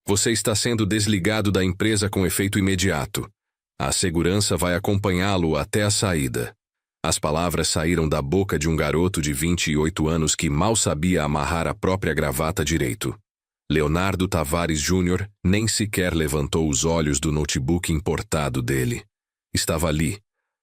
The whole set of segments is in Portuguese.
Você está sendo desligado da empresa com efeito imediato. A segurança vai acompanhá-lo até a saída. As palavras saíram da boca de um garoto de 28 anos que mal sabia amarrar a própria gravata direito. Leonardo Tavares Jr. nem sequer levantou os olhos do notebook importado dele. Estava ali,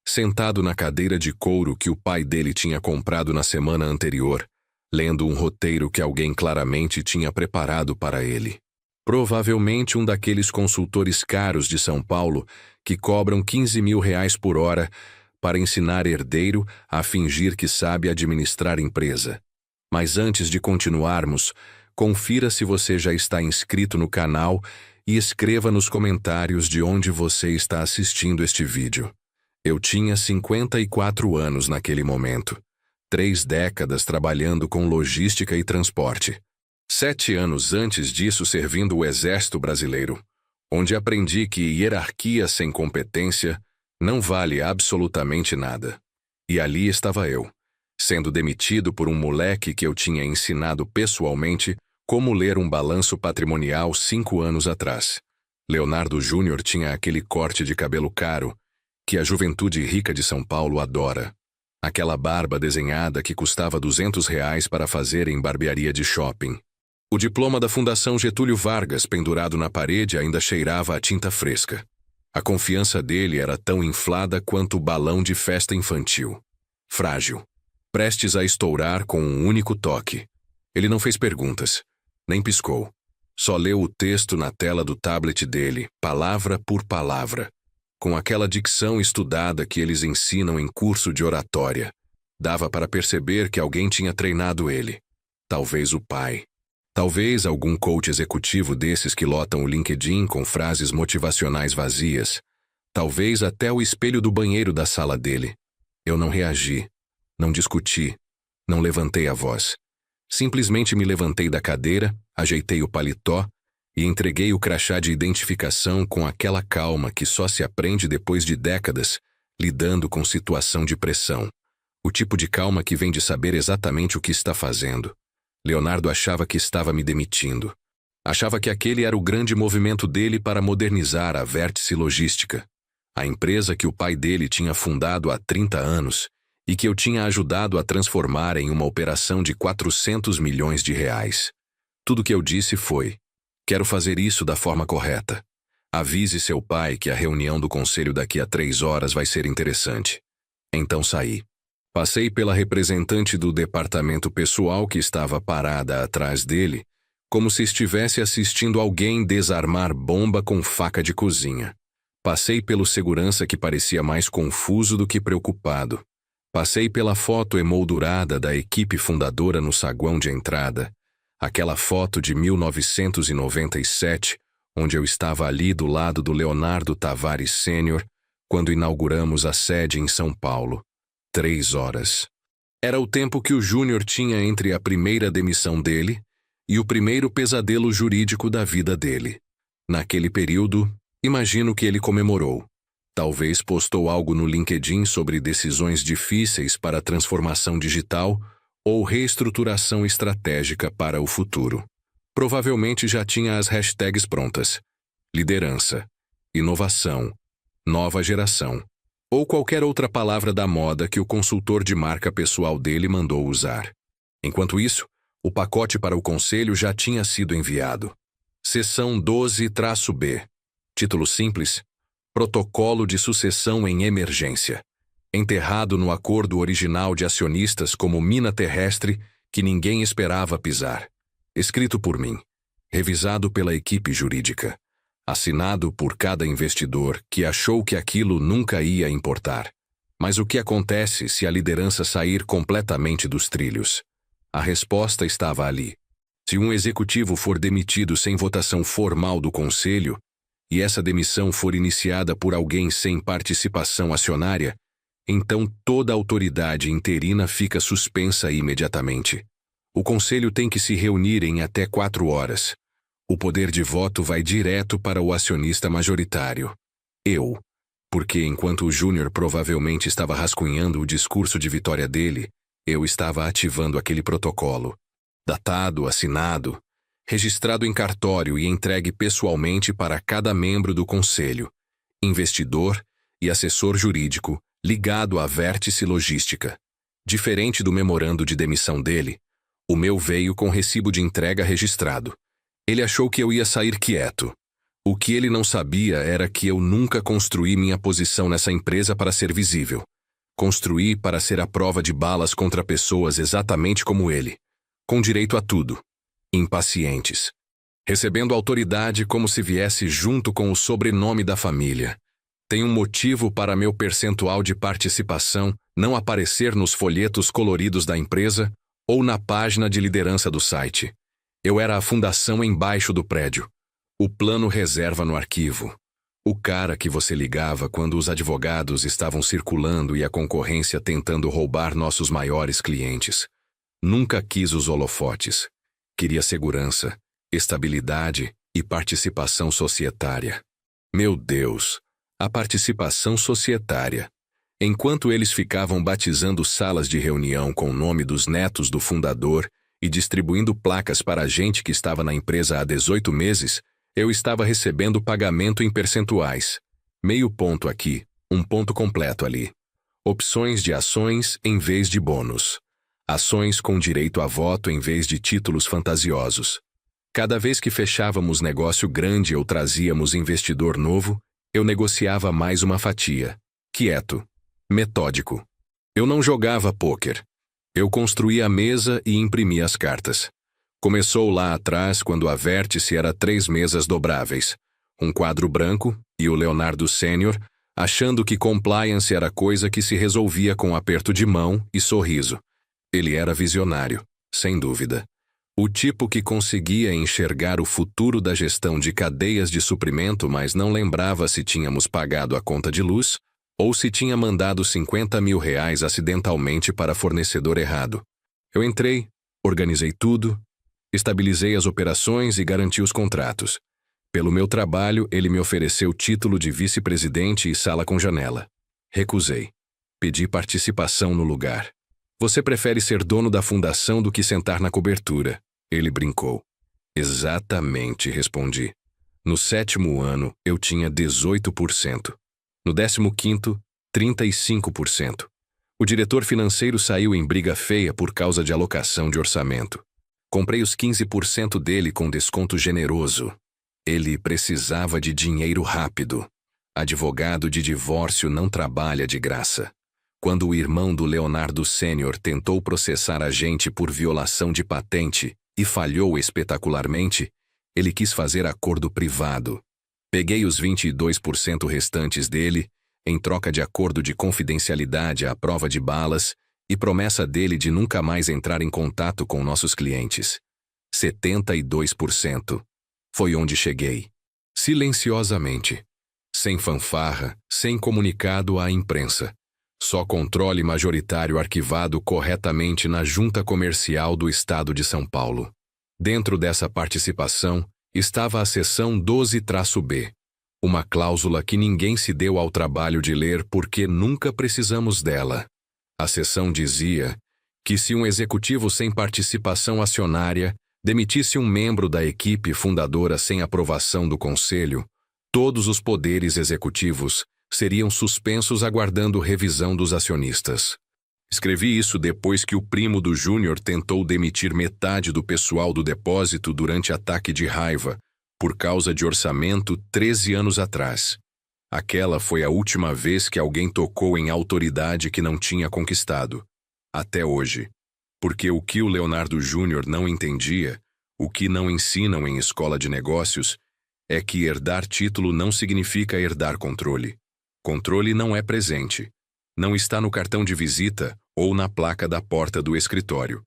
sentado na cadeira de couro que o pai dele tinha comprado na semana anterior, lendo um roteiro que alguém claramente tinha preparado para ele. Provavelmente um daqueles consultores caros de São Paulo que cobram R$ 15.000 por hora para ensinar herdeiro a fingir que sabe administrar empresa. Mas antes de continuarmos, confira se você já está inscrito no canal e escreva nos comentários de onde você está assistindo este vídeo. Eu tinha 54 anos naquele momento. 3 décadas trabalhando com logística e transporte. 7 anos antes disso servindo o Exército Brasileiro, onde aprendi que hierarquia sem competência não vale absolutamente nada. E ali estava eu, sendo demitido por um moleque que eu tinha ensinado pessoalmente como ler um balanço patrimonial 5 anos atrás. Leonardo Júnior tinha aquele corte de cabelo caro que a juventude rica de São Paulo adora. Aquela barba desenhada que custava R$ 200 para fazer em barbearia de shopping. O diploma da Fundação Getúlio Vargas pendurado na parede ainda cheirava a tinta fresca. A confiança dele era tão inflada quanto o balão de festa infantil. Frágil, prestes a estourar com um único toque. Ele não fez perguntas, nem piscou. Só leu o texto na tela do tablet dele, palavra por palavra, com aquela dicção estudada que eles ensinam em curso de oratória. Dava para perceber que alguém tinha treinado ele. Talvez o pai. Talvez algum coach executivo desses que lotam o LinkedIn com frases motivacionais vazias. Talvez até o espelho do banheiro da sala dele. Eu não reagi, não discuti, não levantei a voz. Simplesmente me levantei da cadeira, ajeitei o paletó e entreguei o crachá de identificação com aquela calma que só se aprende depois de décadas lidando com situação de pressão. O tipo de calma que vem de saber exatamente o que está fazendo. Leonardo achava que estava me demitindo. Achava que aquele era o grande movimento dele para modernizar a Vértice Logística, a empresa que o pai dele tinha fundado há 30 anos e que eu tinha ajudado a transformar em uma operação de R$ 400 milhões. Tudo que eu disse foi: quero fazer isso da forma correta. Avise seu pai que a reunião do conselho daqui a 3 horas vai ser interessante. Então saí. Passei pela representante do departamento pessoal que estava parada atrás dele, como se estivesse assistindo alguém desarmar bomba com faca de cozinha. Passei pelo segurança que parecia mais confuso do que preocupado. Passei pela foto emoldurada da equipe fundadora no saguão de entrada, aquela foto de 1997, onde eu estava ali do lado do Leonardo Tavares Sênior, quando inauguramos a sede em São Paulo. 3 horas. Era o tempo que o Júnior tinha entre a primeira demissão dele e o primeiro pesadelo jurídico da vida dele. Naquele período, imagino que ele comemorou. Talvez postou algo no LinkedIn sobre decisões difíceis para a transformação digital ou reestruturação estratégica para o futuro. Provavelmente já tinha as hashtags prontas. Liderança, inovação, nova geração. Ou qualquer outra palavra da moda que o consultor de marca pessoal dele mandou usar. Enquanto isso, o pacote para o conselho já tinha sido enviado. Seção 12-B. Título simples: Protocolo de sucessão em emergência. Enterrado no acordo original de acionistas como mina terrestre que ninguém esperava pisar. Escrito por mim. Revisado pela equipe jurídica. Assinado por cada investidor que achou que aquilo nunca ia importar. Mas o que acontece se a liderança sair completamente dos trilhos? A resposta estava ali. Se um executivo for demitido sem votação formal do conselho, e essa demissão for iniciada por alguém sem participação acionária, então toda a autoridade interina fica suspensa imediatamente. O conselho tem que se reunir em até 4 horas. O poder de voto vai direto para o acionista majoritário. Eu. Porque enquanto o Júnior provavelmente estava rascunhando o discurso de vitória dele, eu estava ativando aquele protocolo. Datado, assinado, registrado em cartório e entregue pessoalmente para cada membro do conselho, investidor e assessor jurídico, ligado à Vértice Logística. Diferente do memorando de demissão dele, o meu veio com recibo de entrega registrado. Ele achou que eu ia sair quieto. O que ele não sabia era que eu nunca construí minha posição nessa empresa para ser visível. Construí para ser a prova de balas contra pessoas exatamente como ele, com direito a tudo, impacientes, recebendo autoridade como se viesse junto com o sobrenome da família. Tem um motivo para meu percentual de participação não aparecer nos folhetos coloridos da empresa ou na página de liderança do site. Eu era a fundação embaixo do prédio. O plano reserva no arquivo. O cara que você ligava quando os advogados estavam circulando e a concorrência tentando roubar nossos maiores clientes. Nunca quis os holofotes. Queria segurança, estabilidade e participação societária. Meu Deus, a participação societária. Enquanto eles ficavam batizando salas de reunião com o nome dos netos do fundador e distribuindo placas para a gente que estava na empresa há 18 meses, eu estava recebendo pagamento em percentuais. Meio ponto aqui, um ponto completo ali. Opções de ações em vez de bônus. Ações com direito a voto em vez de títulos fantasiosos. Cada vez que fechávamos negócio grande ou trazíamos investidor novo, eu negociava mais uma fatia. Quieto. Metódico. Eu não jogava pôquer. Eu construía a mesa e imprimia as cartas. Começou lá atrás quando a Vértice era 3 mesas dobráveis, um quadro branco e o Leonardo Sênior, achando que compliance era coisa que se resolvia com aperto de mão e sorriso. Ele era visionário, sem dúvida. O tipo que conseguia enxergar o futuro da gestão de cadeias de suprimento, mas não lembrava se tínhamos pagado a conta de luz ou se tinha mandado 50 mil reais acidentalmente para fornecedor errado. Eu entrei, organizei tudo, estabilizei as operações e garanti os contratos. Pelo meu trabalho, ele me ofereceu título de vice-presidente e sala com janela. Recusei. Pedi participação no lugar. Você prefere ser dono da fundação do que sentar na cobertura, ele brincou. Exatamente, respondi. No 7º ano, eu tinha 18%. No 15º, 35%. O diretor financeiro saiu em briga feia por causa de alocação de orçamento. Comprei os 15% dele com desconto generoso. Ele precisava de dinheiro rápido. Advogado de divórcio não trabalha de graça. Quando o irmão do Leonardo Sênior tentou processar a gente por violação de patente e falhou espetacularmente, ele quis fazer acordo privado. Peguei os 22% restantes dele, em troca de acordo de confidencialidade à prova de balas e promessa dele de nunca mais entrar em contato com nossos clientes. 72%. Foi onde cheguei. Silenciosamente. Sem fanfarra, sem comunicado à imprensa. Só controle majoritário arquivado corretamente na Junta Comercial do Estado de São Paulo. Dentro dessa participação estava a seção 12-B, uma cláusula que ninguém se deu ao trabalho de ler porque nunca precisamos dela. A seção dizia que se um executivo sem participação acionária demitisse um membro da equipe fundadora sem aprovação do conselho, todos os poderes executivos seriam suspensos aguardando revisão dos acionistas. Escrevi isso depois que o primo do Júnior tentou demitir metade do pessoal do depósito durante ataque de raiva, por causa de orçamento 13 anos atrás. Aquela foi a última vez que alguém tocou em autoridade que não tinha conquistado. Até hoje. Porque o que o Leonardo Júnior não entendia, o que não ensinam em escola de negócios, é que herdar título não significa herdar controle. Controle não é presente. Não está no cartão de visita ou na placa da porta do escritório.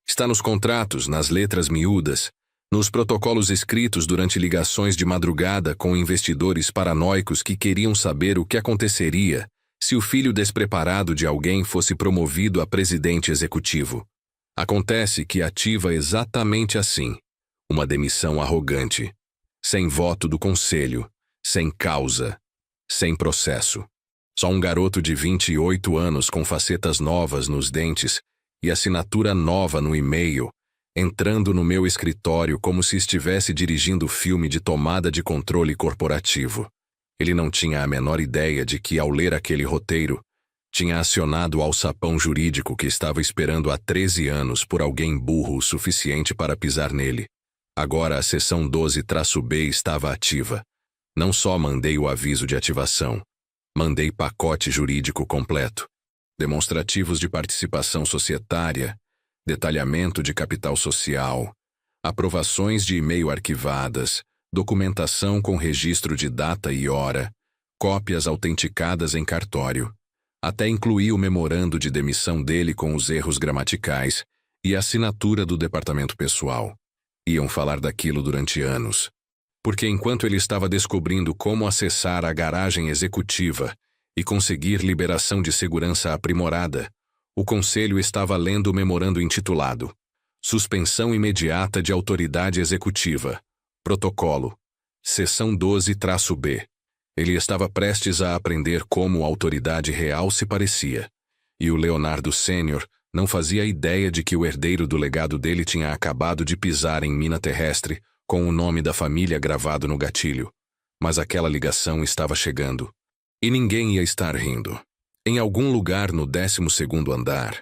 Está nos contratos, nas letras miúdas, nos protocolos escritos durante ligações de madrugada com investidores paranoicos que queriam saber o que aconteceria se o filho despreparado de alguém fosse promovido a presidente executivo. Acontece que ativa exatamente assim, uma demissão arrogante, sem voto do conselho, sem causa, sem processo. Só um garoto de 28 anos com facetas novas nos dentes e assinatura nova no e-mail entrando no meu escritório como se estivesse dirigindo filme de tomada de controle corporativo. Ele não tinha a menor ideia de que, ao ler aquele roteiro, tinha acionado o alçapão jurídico que estava esperando há 13 anos por alguém burro o suficiente para pisar nele. Agora a seção 12-B estava ativa. Não só mandei o aviso de ativação, mandei pacote jurídico completo. Demonstrativos de participação societária, detalhamento de capital social, aprovações de e-mail arquivadas, documentação com registro de data e hora, cópias autenticadas em cartório. Até incluí o memorando de demissão dele com os erros gramaticais e a assinatura do departamento pessoal. Iam falar daquilo durante anos. Porque enquanto ele estava descobrindo como acessar a garagem executiva e conseguir liberação de segurança aprimorada, o conselho estava lendo o memorando intitulado Suspensão imediata de autoridade executiva. Protocolo. Seção 12-B. Ele estava prestes a aprender como a autoridade real se parecia. E o Leonardo Sênior não fazia ideia de que o herdeiro do legado dele tinha acabado de pisar em mina terrestre com o nome da família gravado no gatilho. Mas aquela ligação estava chegando. E ninguém ia estar rindo. Em algum lugar no 12º andar,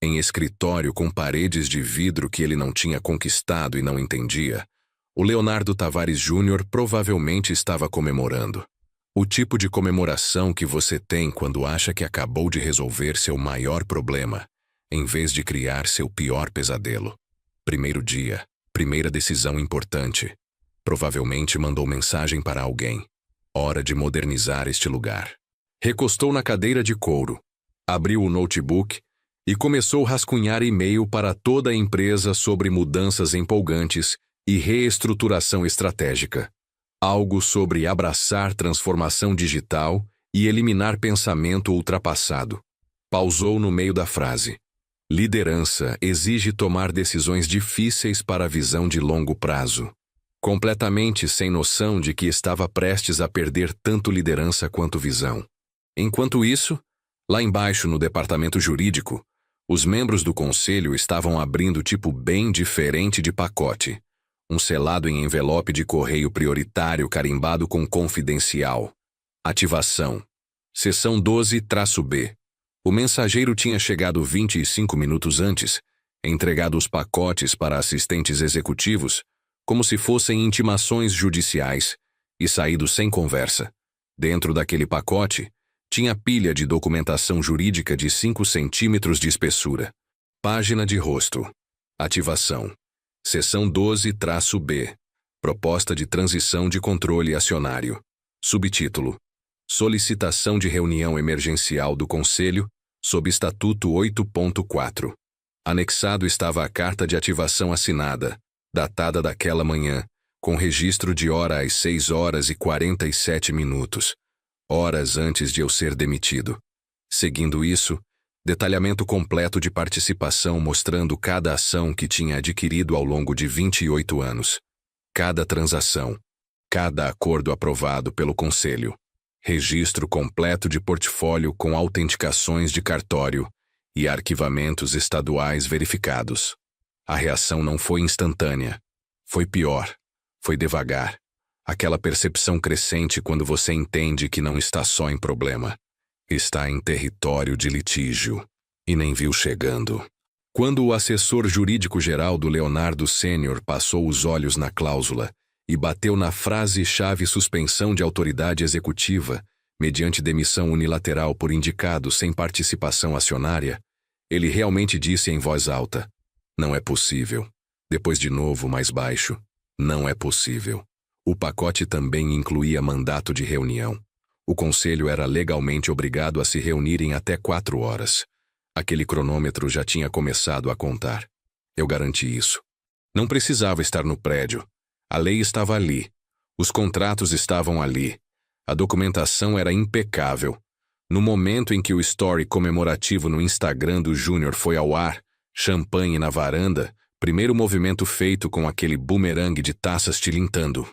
em escritório com paredes de vidro que ele não tinha conquistado e não entendia, o Leonardo Tavares Júnior provavelmente estava comemorando. O tipo de comemoração que você tem quando acha que acabou de resolver seu maior problema, em vez de criar seu pior pesadelo. Primeiro dia, primeira decisão importante. Provavelmente mandou mensagem para alguém. Hora de modernizar este lugar. Recostou na cadeira de couro, abriu o notebook e começou a rascunhar e-mail para toda a empresa sobre mudanças empolgantes e reestruturação estratégica. Algo sobre abraçar transformação digital e eliminar pensamento ultrapassado. Pausou no meio da frase. Liderança exige tomar decisões difíceis para a visão de longo prazo. Completamente sem noção de que estava prestes a perder tanto liderança quanto visão. Enquanto isso, lá embaixo no departamento jurídico, os membros do conselho estavam abrindo tipo bem diferente de pacote. Um selado em envelope de correio prioritário carimbado com confidencial. Ativação. Seção 12-B. O mensageiro tinha chegado 25 minutos antes, entregado os pacotes para assistentes executivos, como se fossem intimações judiciais, e saído sem conversa. Dentro daquele pacote, tinha pilha de documentação jurídica de 5 centímetros de espessura. Página de rosto. Ativação. Seção 12-B. Proposta de transição de controle acionário. Subtítulo. Solicitação de reunião emergencial do Conselho, sob Estatuto 8.4. Anexado estava a carta de ativação assinada, datada daquela manhã, com registro de hora às 6h47, horas antes de eu ser demitido. Seguindo isso, detalhamento completo de participação mostrando cada ação que tinha adquirido ao longo de 28 anos. Cada transação. Cada acordo aprovado pelo Conselho. Registro completo de portfólio com autenticações de cartório e arquivamentos estaduais verificados. A reação não foi instantânea. Foi pior. Foi devagar. Aquela percepção crescente quando você entende que não está só em problema. Está em território de litígio. E nem viu chegando. Quando o assessor jurídico-geral do Leonardo Sênior passou os olhos na cláusula e bateu na frase-chave suspensão de autoridade executiva, mediante demissão unilateral por indicado sem participação acionária, ele realmente disse em voz alta: não é possível. Depois de novo mais baixo: não é possível. O pacote também incluía mandato de reunião. O conselho era legalmente obrigado a se reunir em até 4 horas. Aquele cronômetro já tinha começado a contar. Eu garanti isso. Não precisava estar no prédio. A lei estava ali. Os contratos estavam ali. A documentação era impecável. No momento em que o story comemorativo no Instagram do Júnior foi ao ar, champanhe na varanda, primeiro movimento feito com aquele bumerangue de taças tilintando.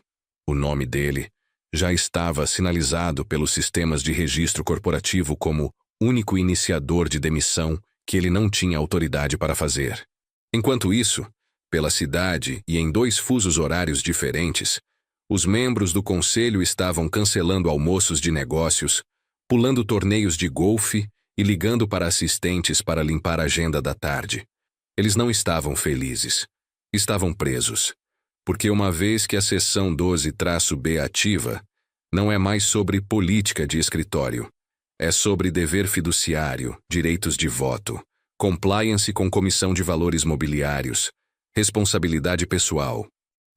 O nome dele já estava sinalizado pelos sistemas de registro corporativo como único iniciador de demissão que ele não tinha autoridade para fazer. Enquanto isso, Pela cidade e em 2 fusos horários diferentes, os membros do conselho estavam cancelando almoços de negócios, pulando torneios de golfe e ligando para assistentes para limpar a agenda da tarde. Eles não estavam felizes. Estavam presos. Porque uma vez que a seção 12-B ativa, não é mais sobre política de escritório. É sobre dever fiduciário, direitos de voto, compliance com comissão de valores mobiliários, responsabilidade pessoal.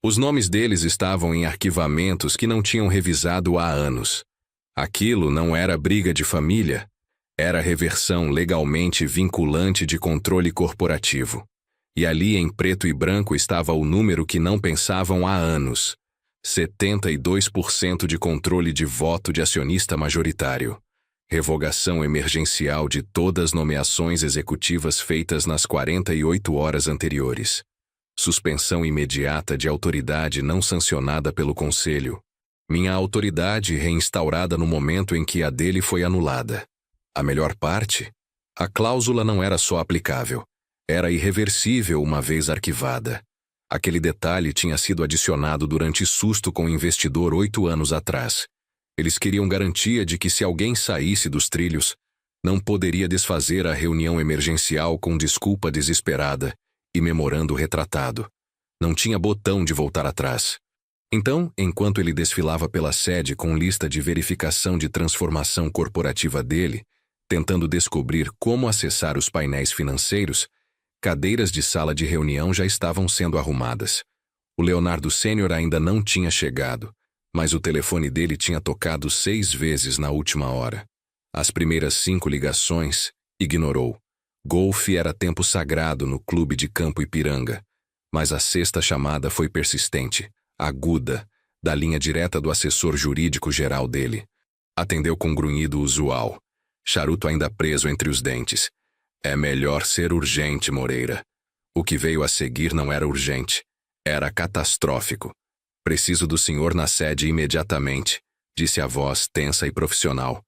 Os nomes deles estavam em arquivamentos que não tinham revisado há anos. Aquilo não era briga de família, era reversão legalmente vinculante de controle corporativo. E ali em preto e branco estava o número que não pensavam há anos: 72% de controle de voto de acionista majoritário. Revogação emergencial de todas as nomeações executivas feitas nas 48 horas anteriores. Suspensão imediata de autoridade não sancionada pelo Conselho. Minha autoridade reinstaurada no momento em que a dele foi anulada. A melhor parte? A cláusula não era só aplicável. Era irreversível uma vez arquivada. Aquele detalhe tinha sido adicionado durante susto com o investidor 8 anos atrás. Eles queriam garantia de que se alguém saísse dos trilhos, não poderia desfazer a reunião emergencial com desculpa desesperada e memorando retratado. Não tinha botão de voltar atrás. Então, enquanto ele desfilava pela sede com lista de verificação de transformação corporativa dele, tentando descobrir como acessar os painéis financeiros, cadeiras de sala de reunião já estavam sendo arrumadas. O Leonardo Sênior ainda não tinha chegado, mas o telefone dele tinha tocado 6 vezes na última hora. As primeiras 5 ligações, ignorou. Golfe era tempo sagrado no clube de Campo Ipiranga, mas a 6ª chamada foi persistente, aguda, da linha direta do assessor jurídico-geral dele. Atendeu com grunhido usual, charuto ainda preso entre os dentes. É melhor ser urgente, Moreira. O que veio a seguir não era urgente, era catastrófico. Preciso do senhor na sede imediatamente, disse a voz tensa e profissional.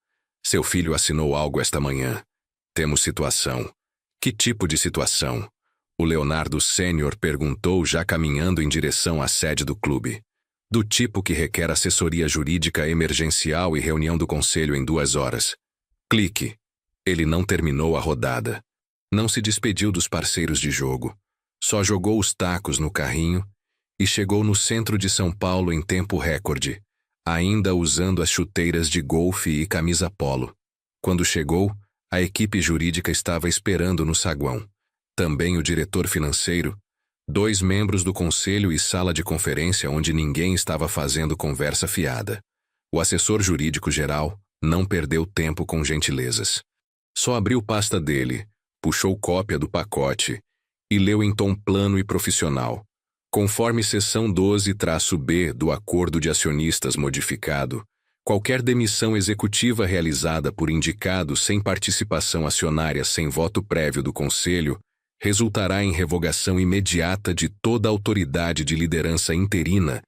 Seu filho assinou algo esta manhã. Temos situação. Que tipo de situação? O Leonardo Sênior perguntou, já caminhando em direção à sede do clube. Do tipo que requer assessoria jurídica emergencial e reunião do conselho em 2 horas. Clique. Ele não terminou a rodada. Não se despediu dos parceiros de jogo. Só jogou os tacos no carrinho e chegou no centro de São Paulo em tempo recorde, ainda usando as chuteiras de golfe e camisa polo. Quando chegou, a equipe jurídica estava esperando no saguão. Também o diretor financeiro, 2 membros do conselho e sala de conferência onde ninguém estava fazendo conversa fiada. O assessor jurídico-geral não perdeu tempo com gentilezas. Só abriu pasta dele, puxou cópia do pacote e leu em tom plano e profissional. Conforme seção 12-B do Acordo de Acionistas modificado, qualquer demissão executiva realizada por indicado sem participação acionária sem voto prévio do Conselho resultará em revogação imediata de toda a autoridade de liderança interina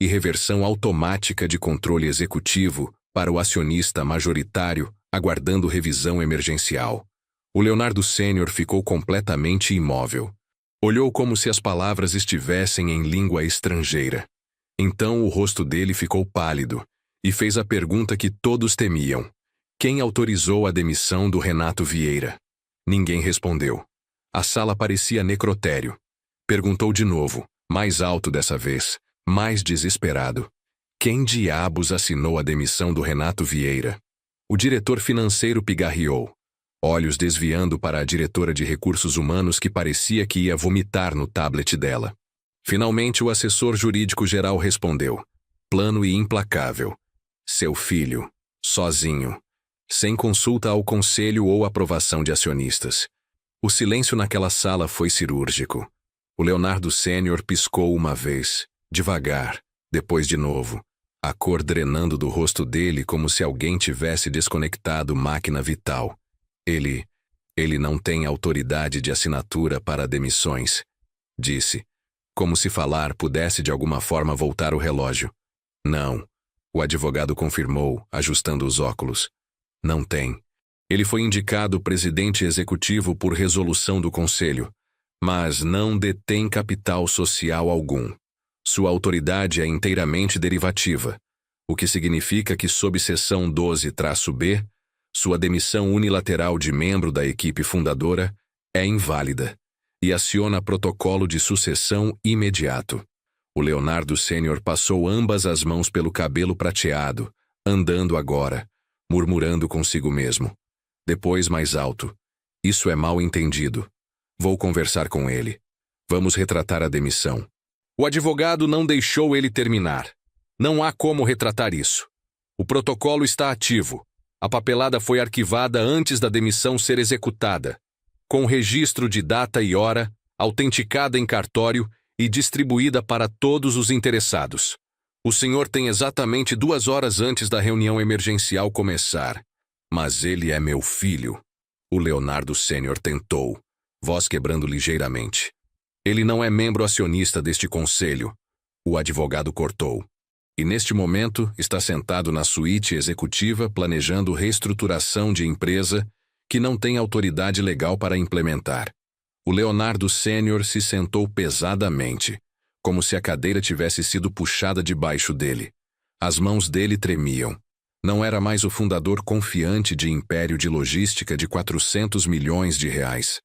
e reversão automática de controle executivo para o acionista majoritário, aguardando revisão emergencial. O Leonardo Sênior ficou completamente imóvel. Olhou como se as palavras estivessem em língua estrangeira. Então o rosto dele ficou pálido e fez a pergunta que todos temiam. Quem autorizou a demissão do Renato Vieira? Ninguém respondeu. A sala parecia necrotério. Perguntou de novo, mais alto dessa vez, mais desesperado. Quem diabos assinou a demissão do Renato Vieira? O diretor financeiro pigarreou, olhos desviando para a diretora de recursos humanos que parecia que ia vomitar no tablet dela. Finalmente o assessor jurídico-geral respondeu, plano e implacável. Seu filho, sozinho, sem consulta ao conselho ou aprovação de acionistas. O silêncio naquela sala foi cirúrgico. O Leonardo Sênior piscou uma vez, devagar, depois de novo, a cor drenando do rosto dele como se alguém tivesse desconectado máquina vital. Ele não tem autoridade de assinatura para demissões, disse, como se falar pudesse de alguma forma voltar o relógio. Não. O advogado confirmou, ajustando os óculos. Não tem. Ele foi indicado presidente executivo por resolução do conselho, mas não detém capital social algum. Sua autoridade é inteiramente derivativa, o que significa que, sob seção 12-B, sua demissão unilateral de membro da equipe fundadora é inválida e aciona protocolo de sucessão imediato. O Leonardo Sênior passou ambas as mãos pelo cabelo prateado, andando agora, murmurando consigo mesmo. Depois, mais alto: isso é mal entendido. Vou conversar com ele. Vamos retratar a demissão. O advogado não deixou ele terminar. Não há como retratar isso. O protocolo está ativo. A papelada foi arquivada antes da demissão ser executada, com registro de data e hora, autenticada em cartório e distribuída para todos os interessados. O senhor tem exatamente 2 horas antes da reunião emergencial começar. Mas ele é meu filho. O Leonardo Sênior tentou, voz quebrando ligeiramente. Ele não é membro acionista deste conselho. O advogado cortou. E neste momento está sentado na suíte executiva planejando reestruturação de empresa que não tem autoridade legal para implementar. O Leonardo Sênior se sentou pesadamente, como se a cadeira tivesse sido puxada debaixo dele. As mãos dele tremiam. Não era mais o fundador confiante de império de logística de 400 milhões de reais.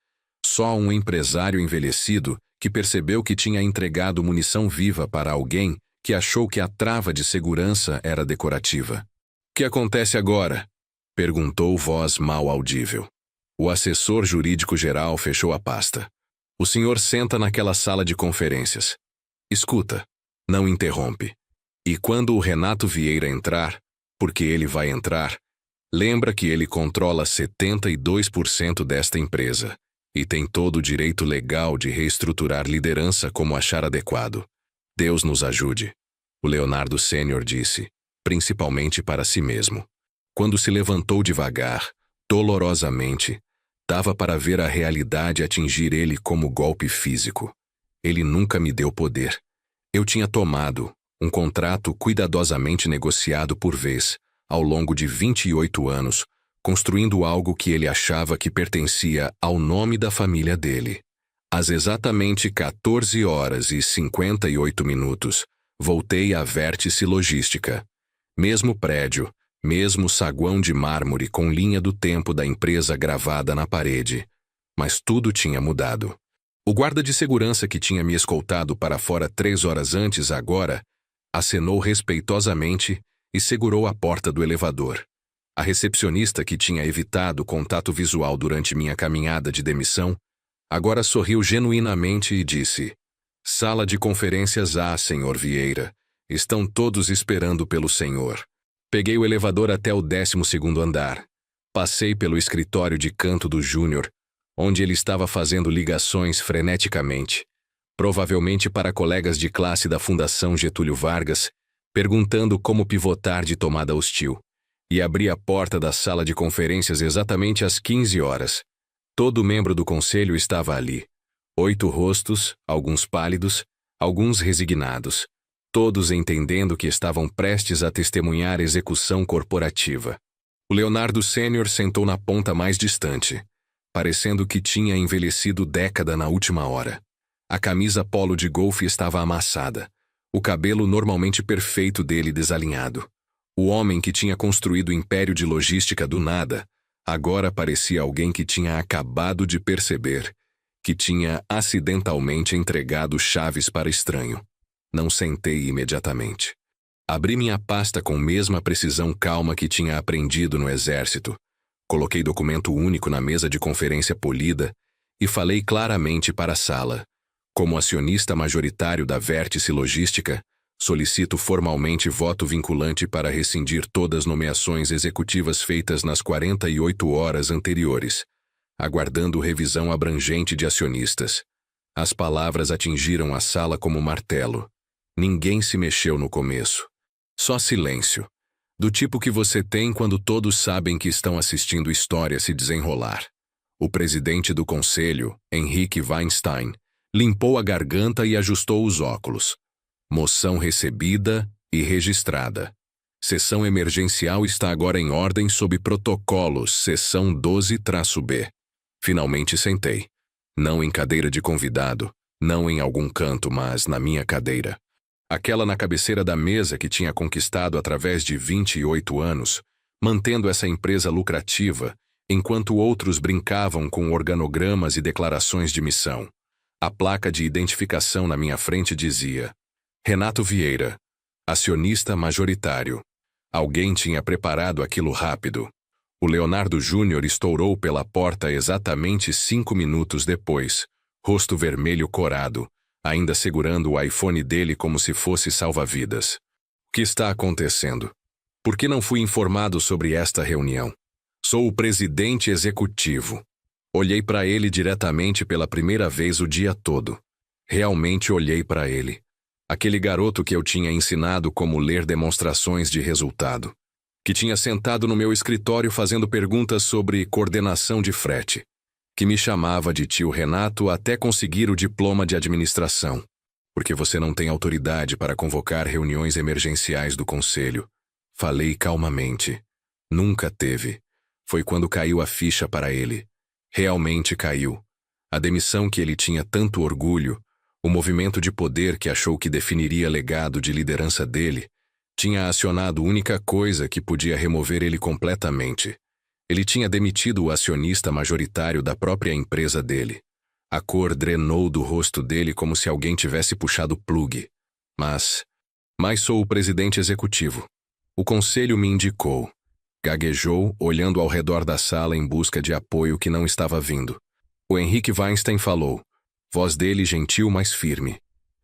Só um empresário envelhecido que percebeu que tinha entregado munição viva para alguém que achou que a trava de segurança era decorativa. O que acontece agora? Perguntou voz mal audível. O assessor jurídico-geral fechou a pasta. O senhor senta naquela sala de conferências. Escuta, não interrompe. E quando o Renato Vieira entrar, porque ele vai entrar, lembra que ele controla 72% desta empresa e tem todo o direito legal de reestruturar liderança como achar adequado. Deus nos ajude, o Leonardo Sênior disse, principalmente para si mesmo. Quando se levantou devagar, dolorosamente, dava para ver a realidade atingir ele como golpe físico. Ele nunca me deu poder. Eu tinha tomado um contrato cuidadosamente negociado por vez, ao longo de 28 anos, construindo algo que ele achava que pertencia ao nome da família dele. Às exatamente 14 horas e 58 minutos, voltei à Vértice Logística. Mesmo prédio, mesmo saguão de mármore com linha do tempo da empresa gravada na parede. Mas tudo tinha mudado. O guarda de segurança que tinha me escoltado para fora 3 horas antes agora, acenou respeitosamente e segurou a porta do elevador. A recepcionista que tinha evitado contato visual durante minha caminhada de demissão, agora sorriu genuinamente e disse: Sala de conferências A, senhor Vieira. Estão todos esperando pelo senhor. Peguei o elevador até o 12º andar. Passei pelo escritório de canto do Júnior, onde ele estava fazendo ligações freneticamente, provavelmente para colegas de classe da Fundação Getúlio Vargas, perguntando como pivotar de tomada hostil. E abri a porta da sala de conferências exatamente às 15 horas. Todo membro do conselho estava ali. 8 rostos, alguns pálidos, alguns resignados, todos entendendo que estavam prestes a testemunhar execução corporativa. O Leonardo Sênior sentou na ponta mais distante, parecendo que tinha envelhecido década na última hora. A camisa polo de golfe estava amassada, o cabelo normalmente perfeito dele desalinhado. O homem que tinha construído o império de logística do nada, agora parecia alguém que tinha acabado de perceber que tinha acidentalmente entregado chaves para estranho. Não sentei imediatamente. Abri minha pasta com a mesma precisão calma que tinha aprendido no exército. Coloquei documento único na mesa de conferência polida e falei claramente para a sala. Como acionista majoritário da Vértice Logística, solicito formalmente voto vinculante para rescindir todas as nomeações executivas feitas nas 48 horas anteriores, aguardando revisão abrangente de acionistas. As palavras atingiram a sala como martelo. Ninguém se mexeu no começo. Só silêncio, do tipo que você tem quando todos sabem que estão assistindo história se desenrolar. O presidente do conselho, Henrique Weinstein, limpou a garganta e ajustou os óculos. Moção recebida e registrada. Sessão emergencial está agora em ordem sob protocolos, seção 12-B. Finalmente sentei. Não em cadeira de convidado, não em algum canto, mas na minha cadeira. Aquela na cabeceira da mesa que tinha conquistado através de 28 anos, mantendo essa empresa lucrativa, enquanto outros brincavam com organogramas e declarações de missão. A placa de identificação na minha frente dizia: Renato Vieira, acionista majoritário. Alguém tinha preparado aquilo rápido. O Leonardo Júnior estourou pela porta exatamente 5 minutos depois, rosto vermelho corado, ainda segurando o iPhone dele como se fosse salva-vidas. O que está acontecendo? Por que não fui informado sobre esta reunião? Sou o presidente executivo. Olhei para ele diretamente pela primeira vez o dia todo. Realmente olhei para ele. Aquele garoto que eu tinha ensinado como ler demonstrações de resultado. Que tinha sentado no meu escritório fazendo perguntas sobre coordenação de frete. Que me chamava de tio Renato até conseguir o diploma de administração. Porque você não tem autoridade para convocar reuniões emergenciais do conselho. Falei calmamente. Nunca teve. Foi quando caiu a ficha para ele. Realmente caiu. A demissão que ele tinha tanto orgulho, o movimento de poder que achou que definiria legado de liderança dele, tinha acionado a única coisa que podia remover ele completamente. Ele tinha demitido o acionista majoritário da própria empresa dele. A cor drenou do rosto dele como se alguém tivesse puxado o plugue. Mas sou o presidente executivo. O conselho me indicou. Gaguejou, olhando ao redor da sala em busca de apoio que não estava vindo. O Henrique Weinstein falou. Voz dele gentil, mas firme.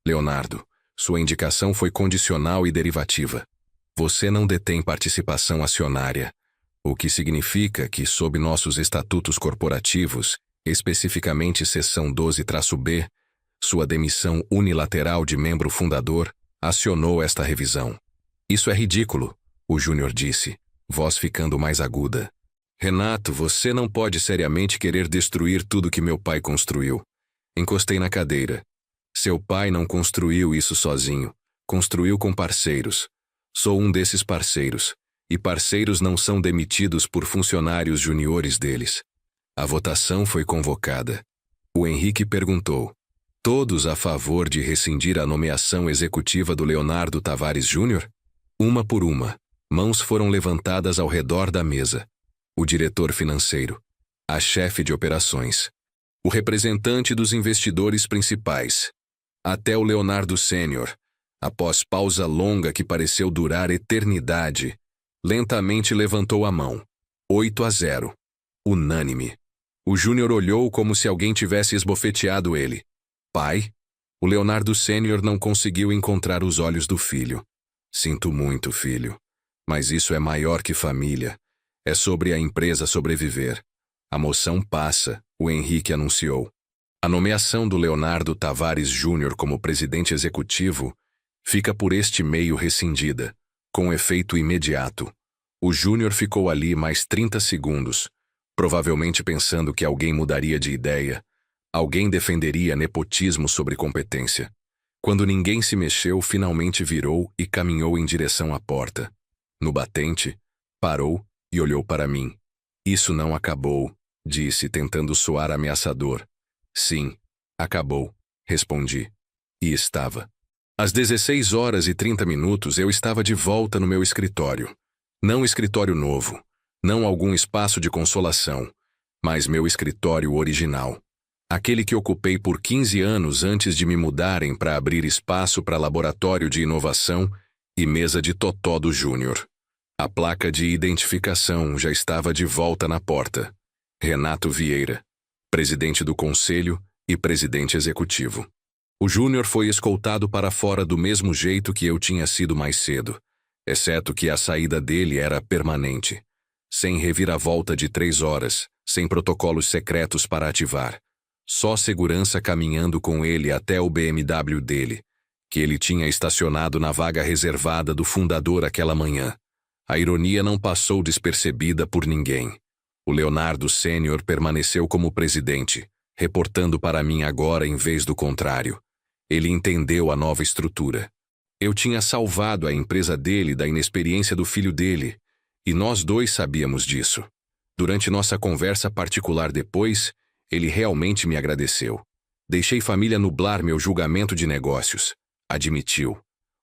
Leonardo, sua indicação foi condicional e derivativa. Você não detém participação acionária, o que significa que, sob nossos estatutos corporativos, especificamente seção 12-B, sua demissão unilateral de membro fundador acionou esta revisão. Isso é ridículo, o Júnior disse, voz ficando mais aguda. Renato, você não pode seriamente querer destruir tudo que meu pai construiu. Encostei na cadeira. Seu pai não construiu isso sozinho. Construiu com parceiros. Sou um desses parceiros. E parceiros não são demitidos por funcionários juniores deles. A votação foi convocada. O Henrique perguntou. Todos a favor de rescindir a nomeação executiva do Leonardo Tavares Júnior? Uma por uma, mãos foram levantadas ao redor da mesa. O diretor financeiro. A chefe de operações. O representante dos investidores principais. Até o Leonardo Sênior, após pausa longa que pareceu durar eternidade, lentamente levantou a mão. 8-0. Unânime. O Júnior olhou como se alguém tivesse esbofeteado ele. Pai? O Leonardo Sênior não conseguiu encontrar os olhos do filho. Sinto muito, filho. Mas isso é maior que família. É sobre a empresa sobreviver. A moção passa, o Henrique anunciou. A nomeação do Leonardo Tavares Júnior como presidente executivo fica por este meio rescindida, com efeito imediato. O Júnior ficou ali mais 30 segundos, provavelmente pensando que alguém mudaria de ideia, alguém defenderia nepotismo sobre competência. Quando ninguém se mexeu, finalmente virou e caminhou em direção à porta. No batente, parou e olhou para mim. Isso não acabou, disse, tentando soar ameaçador. Sim, acabou, respondi. E estava. Às 16h30 eu estava de volta no meu escritório. Não escritório novo, não algum espaço de consolação, mas meu escritório original. Aquele que ocupei por 15 anos antes de me mudarem para abrir espaço para laboratório de inovação e mesa de totó do Júnior. A placa de identificação já estava de volta na porta. Renato Vieira, presidente do conselho e presidente executivo. O Júnior foi escoltado para fora do mesmo jeito que eu tinha sido mais cedo, exceto que a saída dele era permanente, sem reviravolta de 3 horas, sem protocolos secretos para ativar. Só segurança caminhando com ele até o BMW dele, que ele tinha estacionado na vaga reservada do fundador aquela manhã. A ironia não passou despercebida por ninguém. O Leonardo Sênior permaneceu como presidente, reportando para mim agora em vez do contrário. Ele entendeu a nova estrutura. Eu tinha salvado a empresa dele da inexperiência do filho dele, e nós dois sabíamos disso. Durante nossa conversa particular depois, Ele realmente me agradeceu. Deixei família nublar meu julgamento de negócios. Admitiu.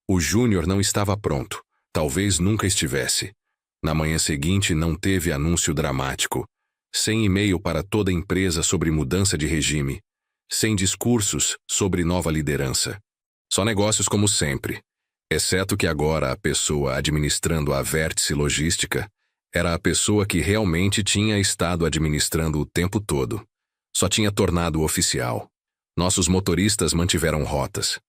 O Júnior não estava pronto. Talvez nunca estivesse. Na manhã seguinte não teve anúncio dramático. Sem e-mail para toda a empresa sobre mudança de regime. Sem discursos sobre nova liderança. Só negócios como sempre. Exceto que agora a pessoa administrando a Vértice Logística era a pessoa que realmente tinha estado administrando o tempo todo. Só tinha tornado oficial. Nossos motoristas mantiveram rotas.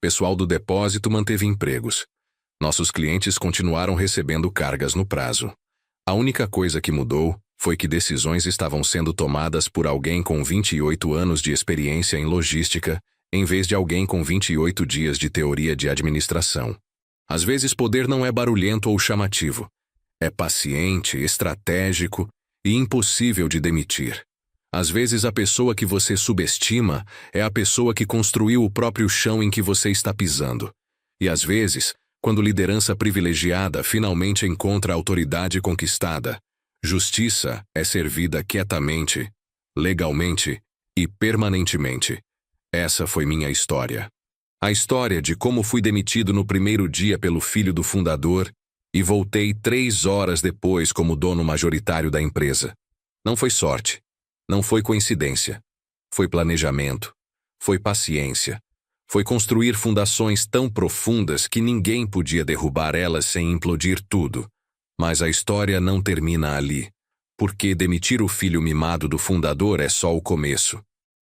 Pessoal do depósito manteve empregos. Nossos clientes continuaram recebendo cargas no prazo. A única coisa que mudou foi que decisões estavam sendo tomadas por alguém com 28 anos de experiência em logística, em vez de alguém com 28 dias de teoria de administração. Às vezes poder não é barulhento ou chamativo. É paciente, estratégico e impossível de demitir. Às vezes a pessoa que você subestima é a pessoa que construiu o próprio chão em que você está pisando. E às vezes, quando liderança privilegiada finalmente encontra a autoridade conquistada, justiça é servida quietamente, legalmente e permanentemente. Essa foi minha história. A história de como fui demitido no primeiro dia pelo filho do fundador e voltei 3 horas depois como dono majoritário da empresa. Não foi sorte. Não foi coincidência. Foi planejamento. Foi paciência. Foi construir fundações tão profundas que ninguém podia derrubar elas sem implodir tudo. Mas a história não termina ali. Porque demitir o filho mimado do fundador é só o começo.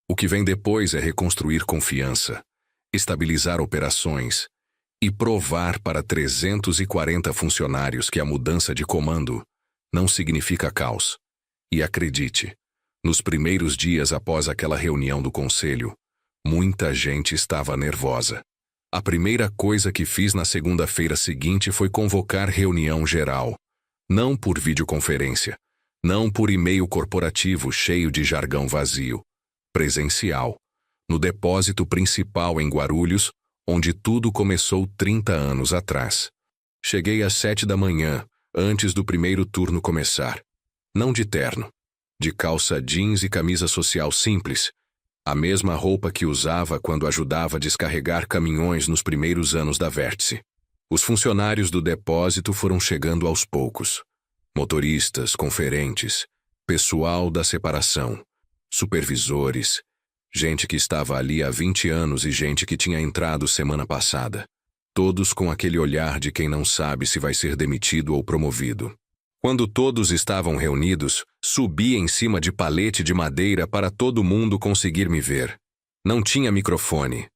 O que vem depois é reconstruir confiança, estabilizar operações e provar para 340 funcionários que a mudança de comando não significa caos. E acredite, nos primeiros dias após aquela reunião do conselho, muita gente estava nervosa. A primeira coisa que fiz na segunda-feira seguinte foi convocar reunião geral. Não por videoconferência, não por e-mail corporativo cheio de jargão vazio. Presencial, no depósito principal em Guarulhos, onde tudo começou 30 anos atrás. Cheguei às 7 da manhã, antes do primeiro turno começar. Não de terno, de calça jeans e camisa social simples, a mesma roupa que usava quando ajudava a descarregar caminhões nos primeiros anos da Vértice. Os funcionários do depósito foram chegando aos poucos. Motoristas, conferentes, pessoal da separação, supervisores, gente que estava ali há 20 anos e gente que tinha entrado semana passada. Todos com aquele olhar de quem não sabe se vai ser demitido ou promovido. Quando todos estavam reunidos, subi em cima de palete de madeira para todo mundo conseguir me ver. Não tinha microfone.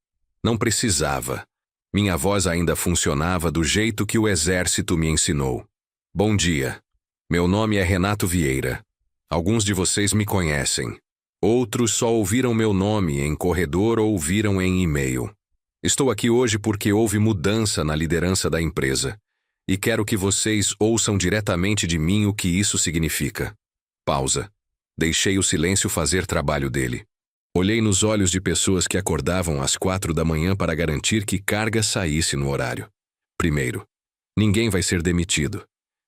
Não precisava. Minha voz ainda funcionava do jeito que o exército me ensinou. Bom dia. Meu nome é Renato Vieira. Alguns de vocês me conhecem. Outros só ouviram meu nome em corredor ou ouviram em e-mail. Estou aqui hoje porque houve mudança na liderança da empresa. E quero que vocês ouçam diretamente de mim o que isso significa. Pausa. Deixei o silêncio fazer trabalho dele. Olhei nos olhos de pessoas que acordavam às 4 da manhã para garantir que carga saísse no horário. Primeiro, ninguém vai ser demitido.